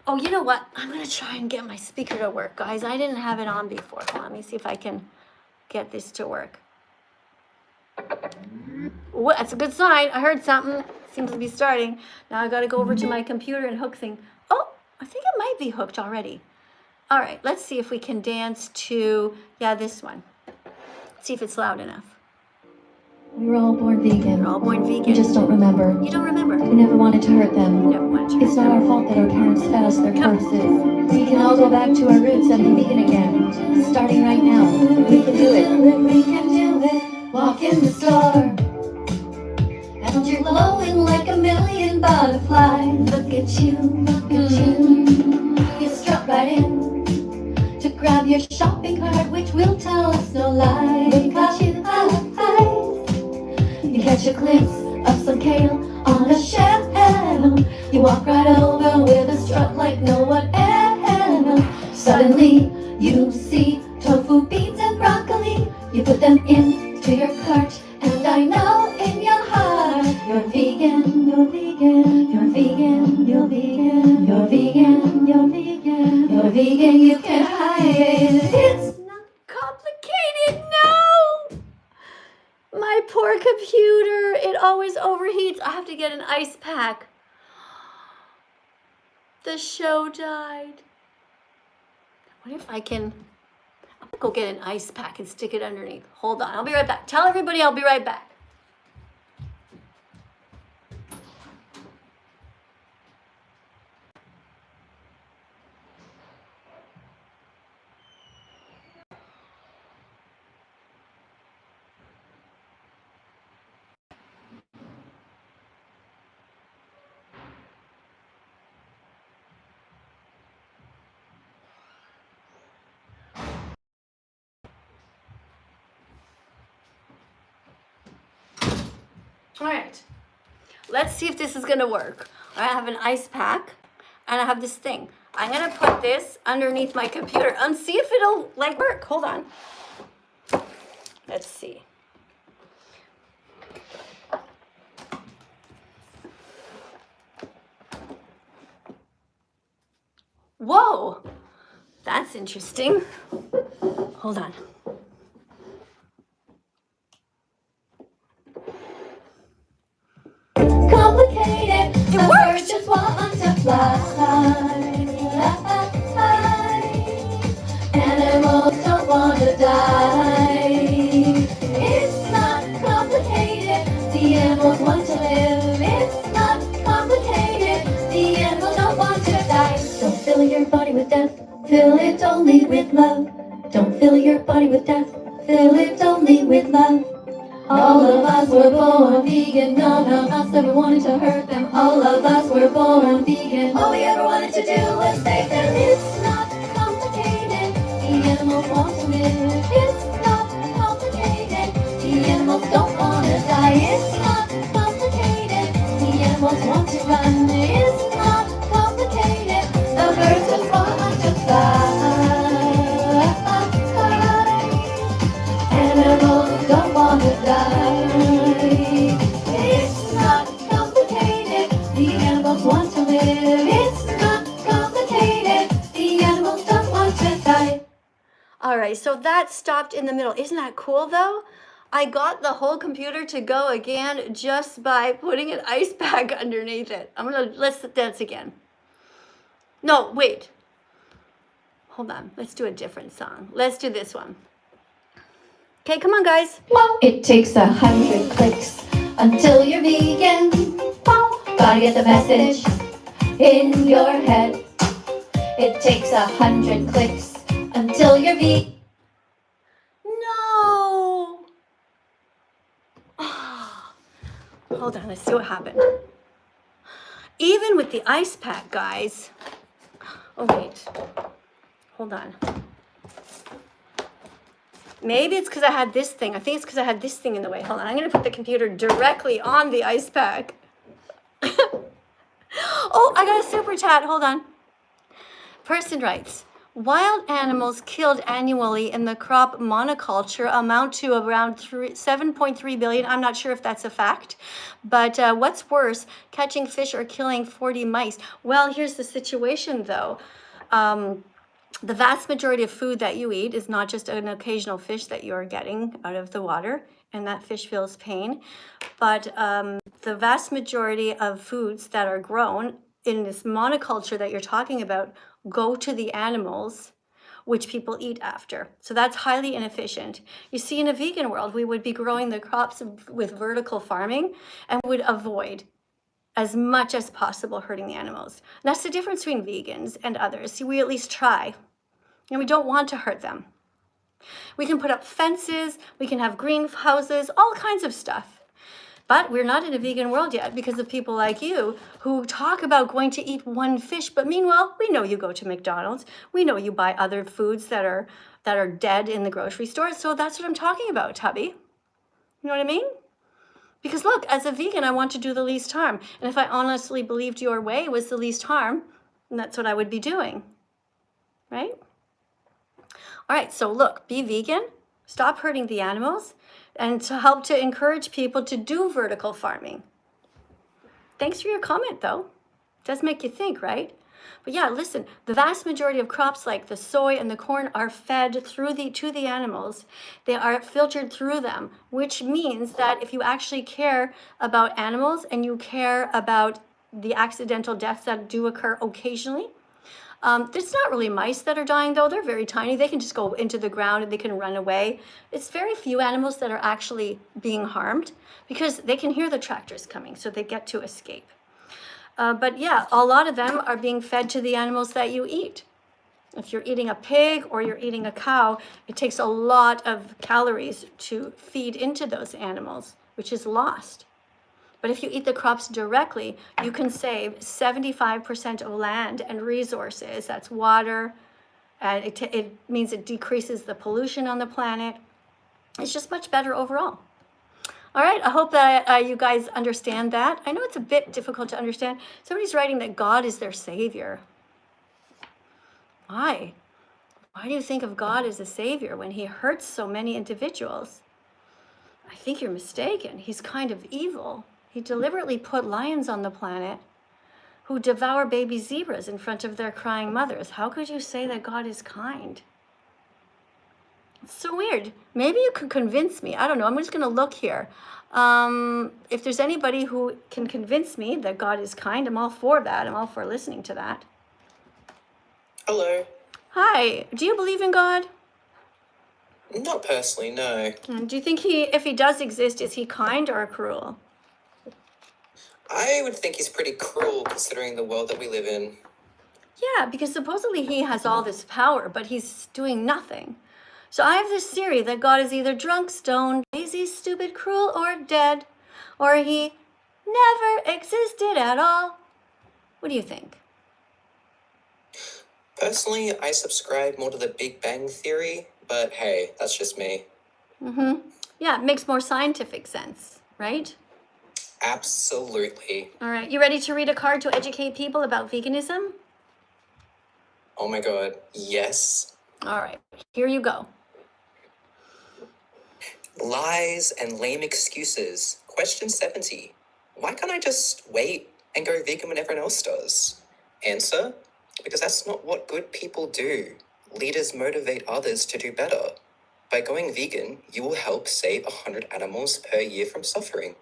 Oh, you know what? I'm going to try and get my speaker to work, guys. I didn't have it on before. Hold on, let me see if I can get this to work. Ooh, that's a good sign. I heard something. Seems to be starting. Now I got to go over to my computer and hook thing. Oh, I think it might be hooked already. All right, let's see if we can dance to, this one. Let's see if it's loud enough. We were all born vegan. We're all born We vegan. just don't remember. You don't remember. We never wanted to hurt them. You never wanted to. It's not our fault that our parents fed us their corpses. We can all go back to our roots and be vegan again. Starting right now. We can do it. We can do it. Walk in the store. And you're glowing like a million butterflies. Look at you, look at you. You struck right in to grab your shopping cart, which will tell us no lie. Because you have eyes. You catch a glimpse of some kale on a shelf. You walk right over with a strut like no one else. Suddenly you see tofu, beans, and broccoli. You put them into your cart, and I know in your heart you're vegan, you're vegan, you're vegan, you're vegan, you're vegan, you're vegan, you're vegan. You can hide it. It's Not complicated, no! My poor computer, it always overheats. I have to get an ice pack. The show died. What if I can... I'm gonna go get an ice pack and stick it underneath. Hold on, I'll be right back. Tell everybody I'll be right back. All right, let's see if this is gonna work. I have an ice pack and I have this thing. I'm gonna put this underneath my computer and see if it'll work. Hold on. Let's see. Whoa, that's interesting. Hold on. complicated. It The worked. words just want to fly. Animals don't want to die. It's not complicated, the animals want to live. It's not complicated, the animals don't want to die. Don't fill your body with death, fill it only with love. Don't fill your body with death, fill it only with love. All of us were born vegan, none of us ever wanted to hurt them. All of us were born vegan, all we ever wanted to do was save them. It's not complicated, the animals want to live. It's not complicated, the animals don't want to die. It's not complicated, the animals want to run. It's not complicated, the birds just want to fly. Animals don't want to die. It's not complicated, the animals want to live. It's not complicated, the animals don't want to die. All right, so that stopped in the middle. Isn't that cool though? I got the whole computer to go again just by putting an ice pack underneath it. Let's dance again. No, wait. Hold on, let's do a different song. Let's do this one. Okay, come on guys. It takes 100 clicks until you're vegan. Gotta get the message in your head. It takes 100 clicks until you're vegan. No. Hold on, let's see what happened. Even with the ice pack, guys. Oh, wait. Hold on. Maybe it's because I had this thing. I think it's because I had this thing in the way. Hold on, I'm going to put the computer directly on the ice pack. Oh, I got a super chat. Hold on. Person writes, wild animals killed annually in the crop monoculture amount to around 7.3 billion. I'm not sure if that's a fact, but what's worse, catching fish or killing 40 mice? Well, here's the situation though. The vast majority of food that you eat is not just an occasional fish that you're getting out of the water, and that fish feels pain, but the vast majority of foods that are grown in this monoculture that you're talking about go to the animals, which people eat after. So that's highly inefficient. You see, in a vegan world, we would be growing the crops with vertical farming and would avoid as much as possible hurting the animals. And that's the difference between vegans and others. See, we at least try, and we don't want to hurt them. We can put up fences, we can have greenhouses, all kinds of stuff. But we're not in a vegan world yet because of people like you who talk about going to eat one fish, but meanwhile, we know you go to McDonald's. We know you buy other foods that are dead in the grocery store. So that's what I'm talking about, Tubby. You know what I mean? Because look, as a vegan, I want to do the least harm. And if I honestly believed your way was the least harm, then that's what I would be doing, right? All right, so look, be vegan, stop hurting the animals, and to help to encourage people to do vertical farming. Thanks for your comment, though. It does make you think, right? But yeah, listen, the vast majority of crops like the soy and the corn are fed through to the animals. They are filtered through them, which means that if you actually care about animals and you care about the accidental deaths that do occur occasionally, there's not really mice that are dying, though. They're very tiny. They can just go into the ground and they can run away. It's very few animals that are actually being harmed because they can hear the tractors coming, so they get to escape. But yeah, a lot of them are being fed to the animals that you eat. If you're eating a pig or you're eating a cow, it takes a lot of calories to feed into those animals, which is lost. But if you eat the crops directly, you can save 75% of land and resources. That's water. And it means it decreases the pollution on the planet. It's just much better overall. All right, I hope that you guys understand that. I know it's a bit difficult to understand. Somebody's writing that God is their savior. Why? Why do you think of God as a savior when he hurts so many individuals? I think you're mistaken. He's kind of evil. He deliberately put lions on the planet who devour baby zebras in front of their crying mothers. How could you say that God is kind? It's so weird. Maybe you could convince me. I don't know. I'm just going to look here. If there's anybody who can convince me that God is kind, I'm all for that. I'm all for listening to that. Hello. Hi. Do you believe in God? Not personally, no. Do you think if he does exist, is he kind or cruel? I would think he's pretty cruel considering the world that we live in. Yeah, because supposedly he has all this power, but he's doing nothing. So I have this theory that God is either drunk, stoned, lazy, stupid, cruel, or dead, or he never existed at all. What do you think? Personally, I subscribe more to the Big Bang Theory, but hey, that's just me. Yeah, it makes more scientific sense, right? Absolutely. All right, you ready to read a card to educate people about veganism? Oh my god, yes. All right, here you go. Lies and lame excuses. Question 70. Why can't I just wait and go vegan when everyone else does? Answer, because that's not what good people do. Leaders motivate others to do better. By going vegan, you will help save 100 animals per year from suffering.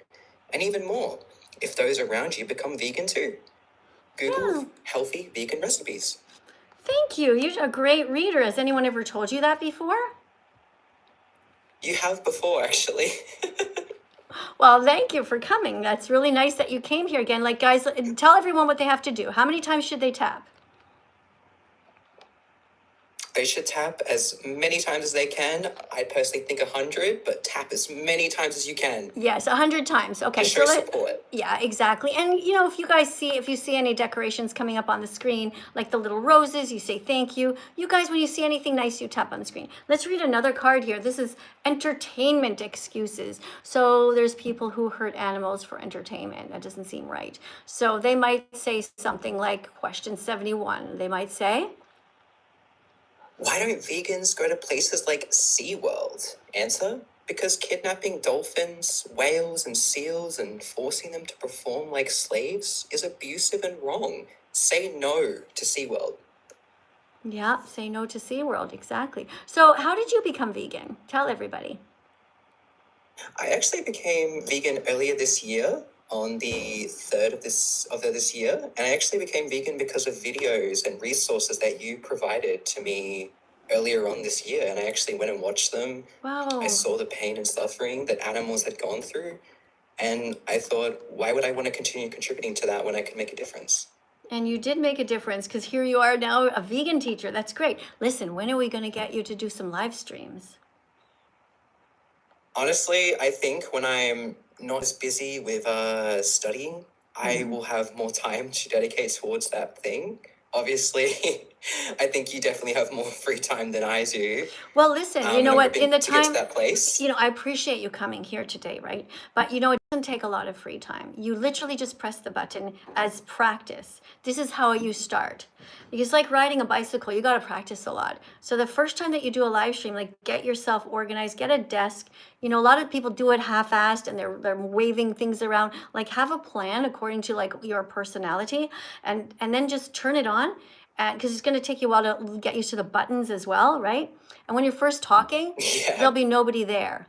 And even more, if those around you become vegan too. Google healthy vegan recipes. Thank you. You're a great reader. Has anyone ever told you that before? You have before, actually. Well, thank you for coming. That's really nice that you came here again. Like, guys, tell everyone what they have to do. How many times should they tap? They should tap as many times as they can. I personally think 100, but tap as many times as you can. Yes, 100 times. Okay, To show support. Yeah, exactly. And you know, if you see any decorations coming up on the screen, like the little roses, you say thank you. You guys, when you see anything nice, you tap on the screen. Let's read another card here. This is entertainment excuses. So there's people who hurt animals for entertainment. That doesn't seem right. So they might say something like question 71. They might say, why don't vegans go to places like SeaWorld? Answer, because kidnapping dolphins, whales, and seals and forcing them to perform like slaves is abusive and wrong. Say no to SeaWorld. yeah, say no to SeaWorld, exactly. So how did you become vegan? Tell everybody. I actually became vegan earlier this year, on the 3rd of this year, and I actually became vegan because of videos and resources that you provided to me earlier on this year, and I actually went and watched them. Wow. I saw the pain and suffering that animals had gone through, and I thought, why would I want to continue contributing to that when I could make a difference? And you did make a difference, because here you are now, a vegan teacher. That's great. Listen, when are we going to get you to do some live streams? Honestly, I think when I'm not as busy with studying, I will have more time to dedicate towards that thing. Obviously, I think you definitely have more free time than I do. Well, listen, you know I'm what? hoping In the to get to time, that place. you know, I appreciate you coming here today, right? But you know, it doesn't take a lot of free time. You literally just press the button as practice. This is how you start. Because like riding a bicycle, you got to practice a lot. So the first time that you do a live stream, like get yourself organized, get a desk. You know, a lot of people do it half-assed and they're waving things around. Like have a plan according to like your personality, and then just turn it on. Because it's going to take you a while to get used to the buttons as well, right? And when you're first talking, there'll be nobody there.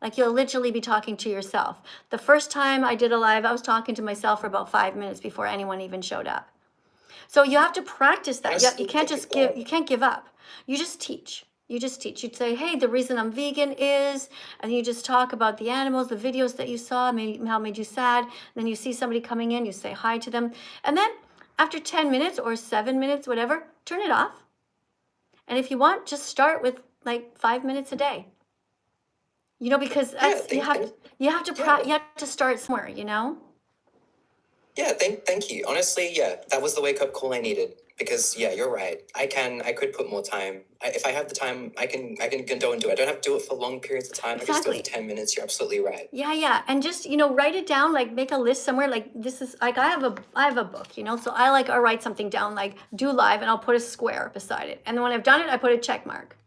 Like you'll literally be talking to yourself. The first time I did a live, I was talking to myself for about 5 minutes before anyone even showed up. So you have to practice that. You can't just you can't give up. You just teach. You just teach. You'd say, hey, the reason I'm vegan is, and you just talk about the animals, the videos that you saw, how made you sad. Then you see somebody coming in, you say hi to them. And then after 10 minutes or 7 minutes, whatever, turn it off. And if you want, just start with like 5 minutes a day. You know, because you have to start somewhere, you know? Yeah, thank you. Honestly, yeah, that was the wake-up call I needed. Because yeah, you're right. I could put more time. If I have the time, I can go and do it. I don't have to do it for long periods of time. Exactly. I can just do it for 10 minutes. You're absolutely right. Yeah. And just, you know, write it down, like make a list somewhere. Like this is like I have a book, you know, so I'll write something down, like do live, and I'll put a square beside it. And then when I've done it, I put a check mark.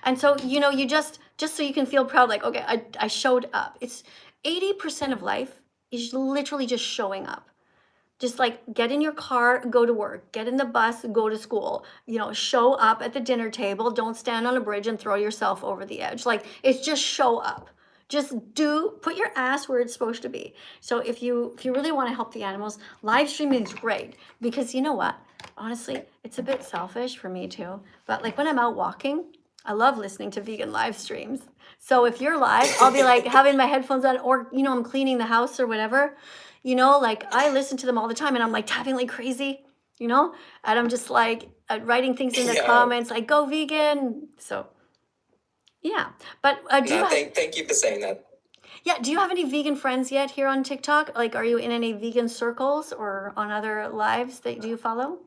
And so, you know, you just so you can feel proud, like, okay, I showed up. It's 80% of life is literally just showing up. Just like get in your car, go to work, get in the bus, go to school, show up at the dinner table. Don't stand on a bridge and throw yourself over the edge. Like, it's just show up. Just put your ass where it's supposed to be. So if you really want to help the animals, live streaming is great, because you know what? Honestly, it's a bit selfish for me too. But like when I'm out walking, I love listening to vegan live streams. So if you're live, I'll be like having my headphones on, or I'm cleaning the house or whatever. Like I listen to them all the time, and I'm like tapping like crazy, and I'm just like writing things in the Yeah. comments like "Go vegan." So yeah, but do you No, have, thank you for saying that. yeah, do you have any vegan friends yet here on TikTok? Like, are you in any vegan circles or on other lives that do you follow?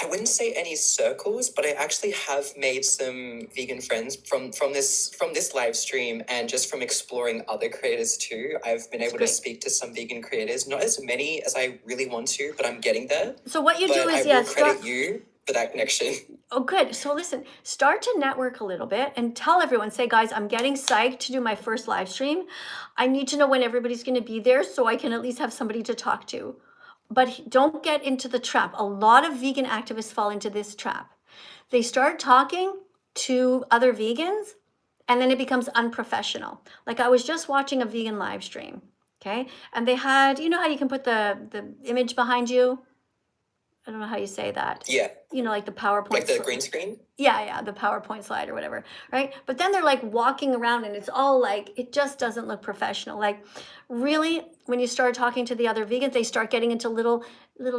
I wouldn't say any circles, but I actually have made some vegan friends from this live stream, and just from exploring other creators too. I've been able to great. speak to some vegan creators, not as many as I really want to, but I'm getting there. So what you But do is, I will credit you for that connection. Oh, good. So listen, start to network a little bit and tell everyone, say, guys, I'm getting psyched to do my first live stream. I need to know when everybody's going to be there so I can at least have somebody to talk to. But don't get into the trap. A lot of vegan activists fall into this trap. They start talking to other vegans, and then it becomes unprofessional. Like I was just watching a vegan live stream, okay? And they had, you know how you can put the image behind you? I don't know how you say that. Yeah. Like the PowerPoint. Like the green screen? Yeah, the PowerPoint slide or whatever, right? But then they're like walking around, and it's all like, it just doesn't look professional. Like really, when you start talking to the other vegans, they start getting into little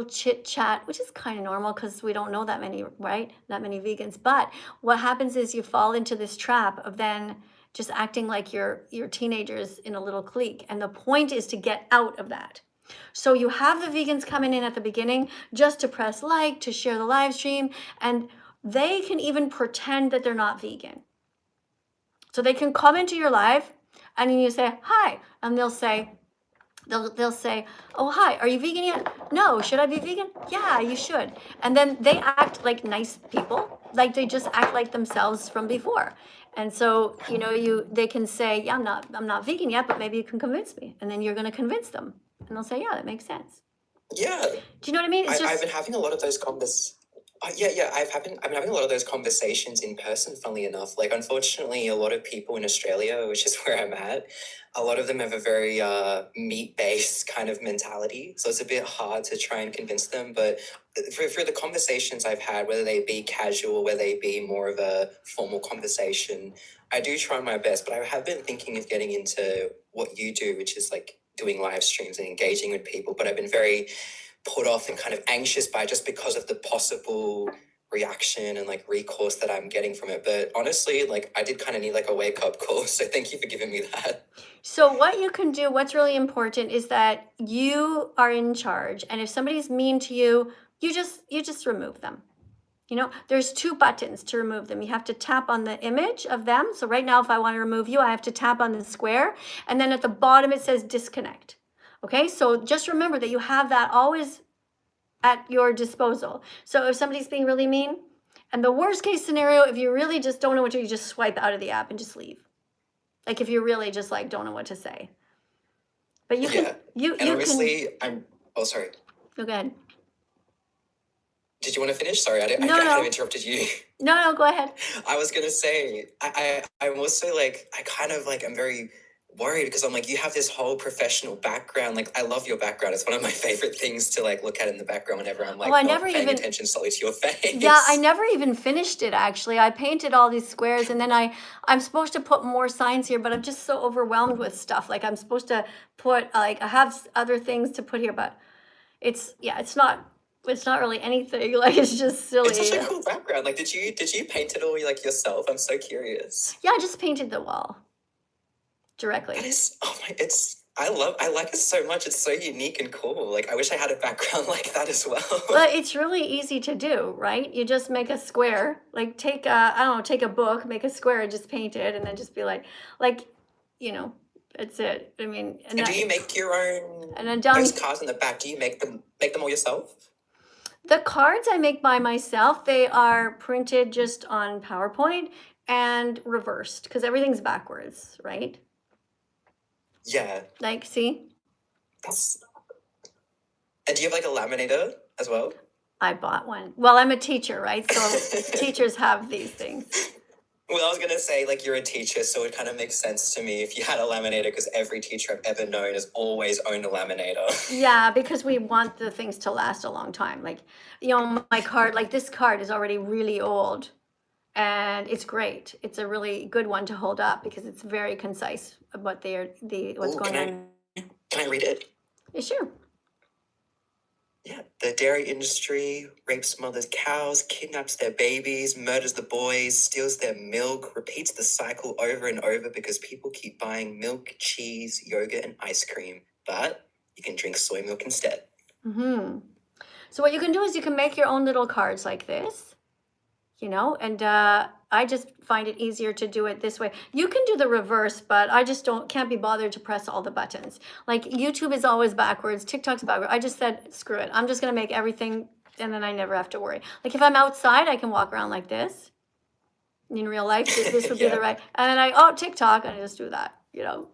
chit chat, which is kind of normal because we don't know that many, right? That many vegans. But what happens is you fall into this trap of then just acting like you're teenagers in a little clique. And the point is to get out of that. So you have the vegans coming in at the beginning just to press like, to share the live stream, and they can even pretend that they're not vegan. So they can come into your live, and then you say, hi, and they'll say, oh, hi, are you vegan yet? No, should I be vegan? Yeah, you should. And then they act like nice people, like they just act like themselves from before. And so, they can say, yeah, I'm not vegan yet, but maybe you can convince me. And then you're going to convince them. And they'll say, yeah, that makes sense. Yeah. Do you know what I mean? I've been having a lot of those I've been having a lot of those conversations in person, funnily enough. Like, unfortunately, a lot of people in Australia, which is where I'm at, a lot of them have a very meat-based kind of mentality. So it's a bit hard to try and convince them. But for the conversations I've had, whether they be casual, whether they be more of a formal conversation, I do try my best. But I have been thinking of getting into what you do, which is like doing live streams and engaging with people. But I've been very put off and kind of anxious by just because of the possible reaction and like recourse that I'm getting from it. But honestly, like I did kind of need like a wake up call. So thank you for giving me that. So what you can do, what's really important is that you are in charge. And if somebody's mean to you, you just remove them. There's 2 buttons to remove them. You have to tap on the image of them. So right now, if I want to remove you, I have to tap on the square. And then at the bottom, it says disconnect. Okay, so just remember that you have that always at your disposal. So if somebody's being really mean, and the worst case scenario, if you really just don't know what to do, you just swipe out of the app and just leave. Like if you really just like don't know what to say. But you can, and obviously I'm, oh, sorry. Go ahead. Did you want to finish? Sorry, I kind of interrupted you. No, go ahead. I was going to say, I'm also like, I kind of like, I'm very worried because I'm like, you have this whole professional background. Like, I love your background. It's one of my favorite things to like look at in the background whenever I'm like paying attention solely to your face. Yeah, I never even finished it actually. I painted all these squares, and then I'm supposed to put more signs here, but I'm just so overwhelmed with stuff. Like I'm supposed to put I have other things to put here, but it's not really anything. Like it's just silly. It's such a cool background. Like, did you paint it all like yourself? I'm so curious. Yeah, I just painted the wall directly. That is, I like it so much. It's so unique and cool. Like, I wish I had a background like that as well. But it's really easy to do, right? You just make a square. Like take a book, make a square, and just paint it, and then just be like, that's it. I mean, and do you make your own? And then down those cards in the back. Do you make them all yourself? The cards I make by myself. They are printed just on PowerPoint and reversed because everything's backwards, right? Yeah. Like, see? And do you have like a laminator as well? I bought one. Well, I'm a teacher, right? So teachers have these things. Well, I was gonna say, like, you're a teacher, so it kind of makes sense to me if you had a laminator, because every teacher I've ever known has always owned a laminator. Yeah, because we want the things to last a long time. Like, you know, my card, like this card is already really old, and it's great. It's a really good one to hold up because it's very concise about what's Ooh, going can on. Can I read it? Yeah, sure. Yeah. The dairy industry rapes mothers' cows, kidnaps their babies, murders the boys, steals their milk, repeats the cycle over and over because people keep buying milk, cheese, yogurt, and ice cream. But you can drink soy milk instead. Mm-hmm. So what you can do is you can make your own little cards like this, you know, and I just find it easier to do it this way. You can do the reverse, but I just can't be bothered to press all the buttons. Like YouTube is always backwards, TikTok's backwards. I just said, screw it. I'm just gonna make everything and then I never have to worry. Like if I'm outside, I can walk around like this. In real life, this would be Yeah. the right, and then TikTok, and I just do that, you know.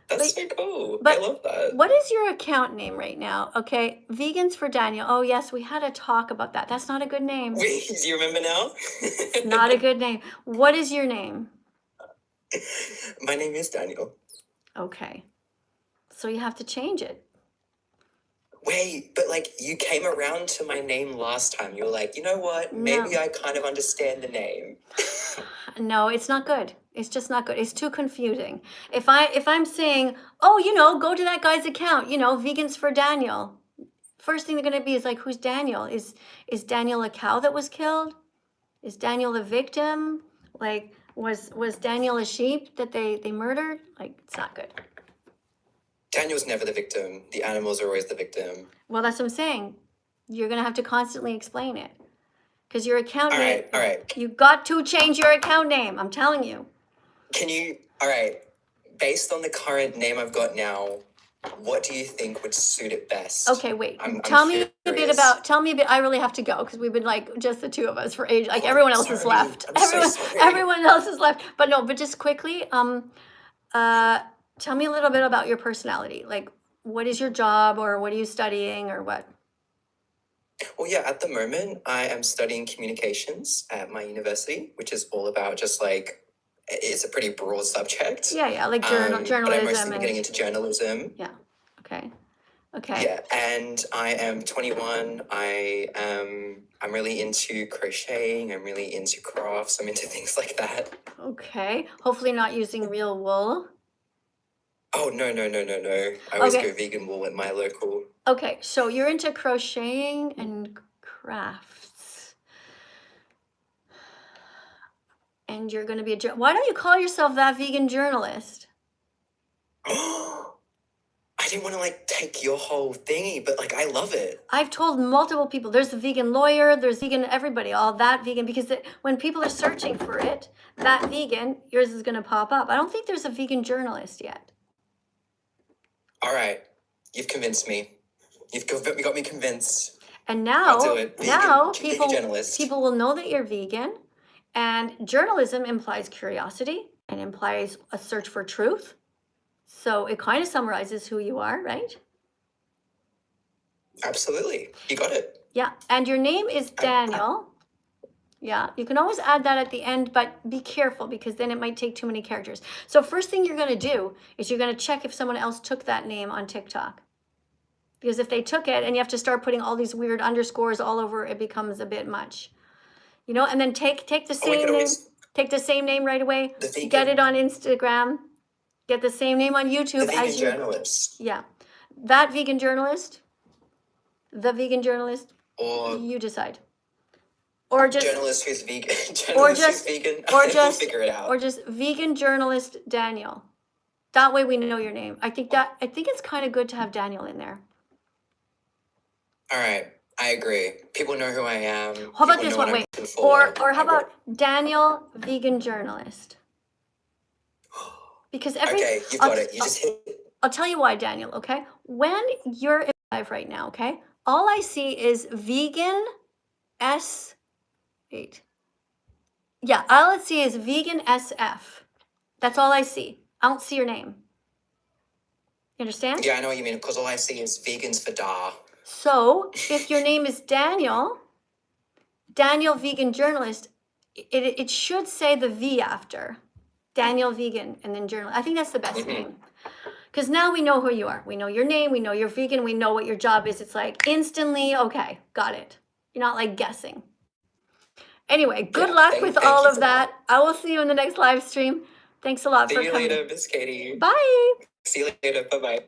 That's But- so cool. but I love that. What is your account name right now? Okay, Vegans for Daniel. Oh yes, we had a talk about that. That's not a good name. Wait, do you remember now? Not a good name. What is your name? My name is Daniel. Okay, so you have to change it. Wait, but like you came around to my name last time. You were like, you know what? Maybe No. I kind of understand the name. No, it's not good. It's just not good. It's too confusing. If I'm saying, oh, you know, go to that guy's account, you know, Vegans for Daniel. First thing they're gonna be is like, who's Daniel? Is Daniel a cow that was killed? Is Daniel the victim? Like, was Daniel a sheep that they murdered? Like, it's not good. Daniel's never the victim. The animals are always the victim. Well, that's what I'm saying. You're gonna have to constantly explain it. Because your account All name, right, all right. you got to change your account name. I'm telling you. Can you, all right, based on the current name I've got now, what do you think would suit it best? Okay, wait. I'm Tell me a bit curious. about. Tell me a bit. I really have to go because we've been like just the two of us for ages. Like everyone else is sorry. left. I'm so sorry. Everyone else is left. But no. But just quickly. Tell me a little bit about your personality. Like, what is your job, or what are you studying, or what? Well, yeah, at the moment, I am studying communications at my university, which is all about just like, it's a pretty broad subject. Yeah, like But I'm journalism mostly getting into journalism. Okay. Yeah, and I am 21. I'm really into crocheting. I'm really into crafts. I'm into things like that. Okay. Hopefully not using real wool. Oh, no. I always Okay. go vegan wool at my local. Okay, so you're into crocheting and crafts. And you're going to be why don't you call yourself that vegan journalist? I didn't want to like take your whole thingy, but like I love it. I've told multiple people, there's a vegan lawyer, there's vegan everybody, all that vegan, because when people are searching for it, that vegan, yours is going to pop up. I don't think there's a vegan journalist yet. All right, you've convinced me. You've got me convinced. And now, I'll do it. people journalist. people will know that you're vegan, and journalism implies curiosity and implies a search for truth. So it kind of summarizes who you are, right? Absolutely, you got it. Yeah, and your name is Daniel. Yeah, you can always add that at the end, but be careful because then it might take too many characters. So first thing you're going to do is you're going to check if someone else took that name on TikTok. Because if they took it and you have to start putting all these weird underscores all over, it becomes a bit much. You know, and then take the same name. Take the same name right away. Get it on Instagram. Get the same name on YouTube as you. Journalist. Yeah. That vegan journalist. The vegan journalist. Or you decide. Or just journalist who's vegan. Who's vegan. Or we'll just figure it out. Or just vegan journalist Daniel. That way we know your name. I think it's kind of good to have Daniel in there. All right, I agree. People know who I am. How about this one? Wait. Or how about Daniel vegan journalist? Because okay, you've got it. You just hit it. I'll tell you why, Daniel, okay? When you're in live right now, okay? All I see is vegan S. Wait. Yeah, all I see is vegan SF. That's all I see. I don't see your name. You understand? Yeah, I know what you mean, because all I see is vegans for da. So if your name is Daniel Vegan Journalist, it should say the V after. Daniel Vegan and then journalist. I think that's the best name. Because now we know who you are. We know your name, we know you're vegan, we know what your job is. It's like instantly, okay, got it. You're not like guessing. Anyway, good luck with all of that. I will see you in the next live stream. Thanks a lot for coming. See you later, Miss Katie. Bye. See you later. Bye-bye.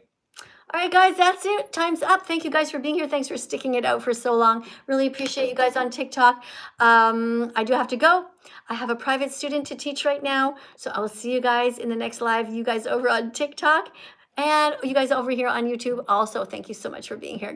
All right, guys, that's it. Time's up. Thank you guys for being here. Thanks for sticking it out for so long. Really appreciate you guys on TikTok. I do have to go. I have a private student to teach right now. So I will see you guys in the next live. You guys over on TikTok and you guys over here on YouTube. Also, thank you so much for being here.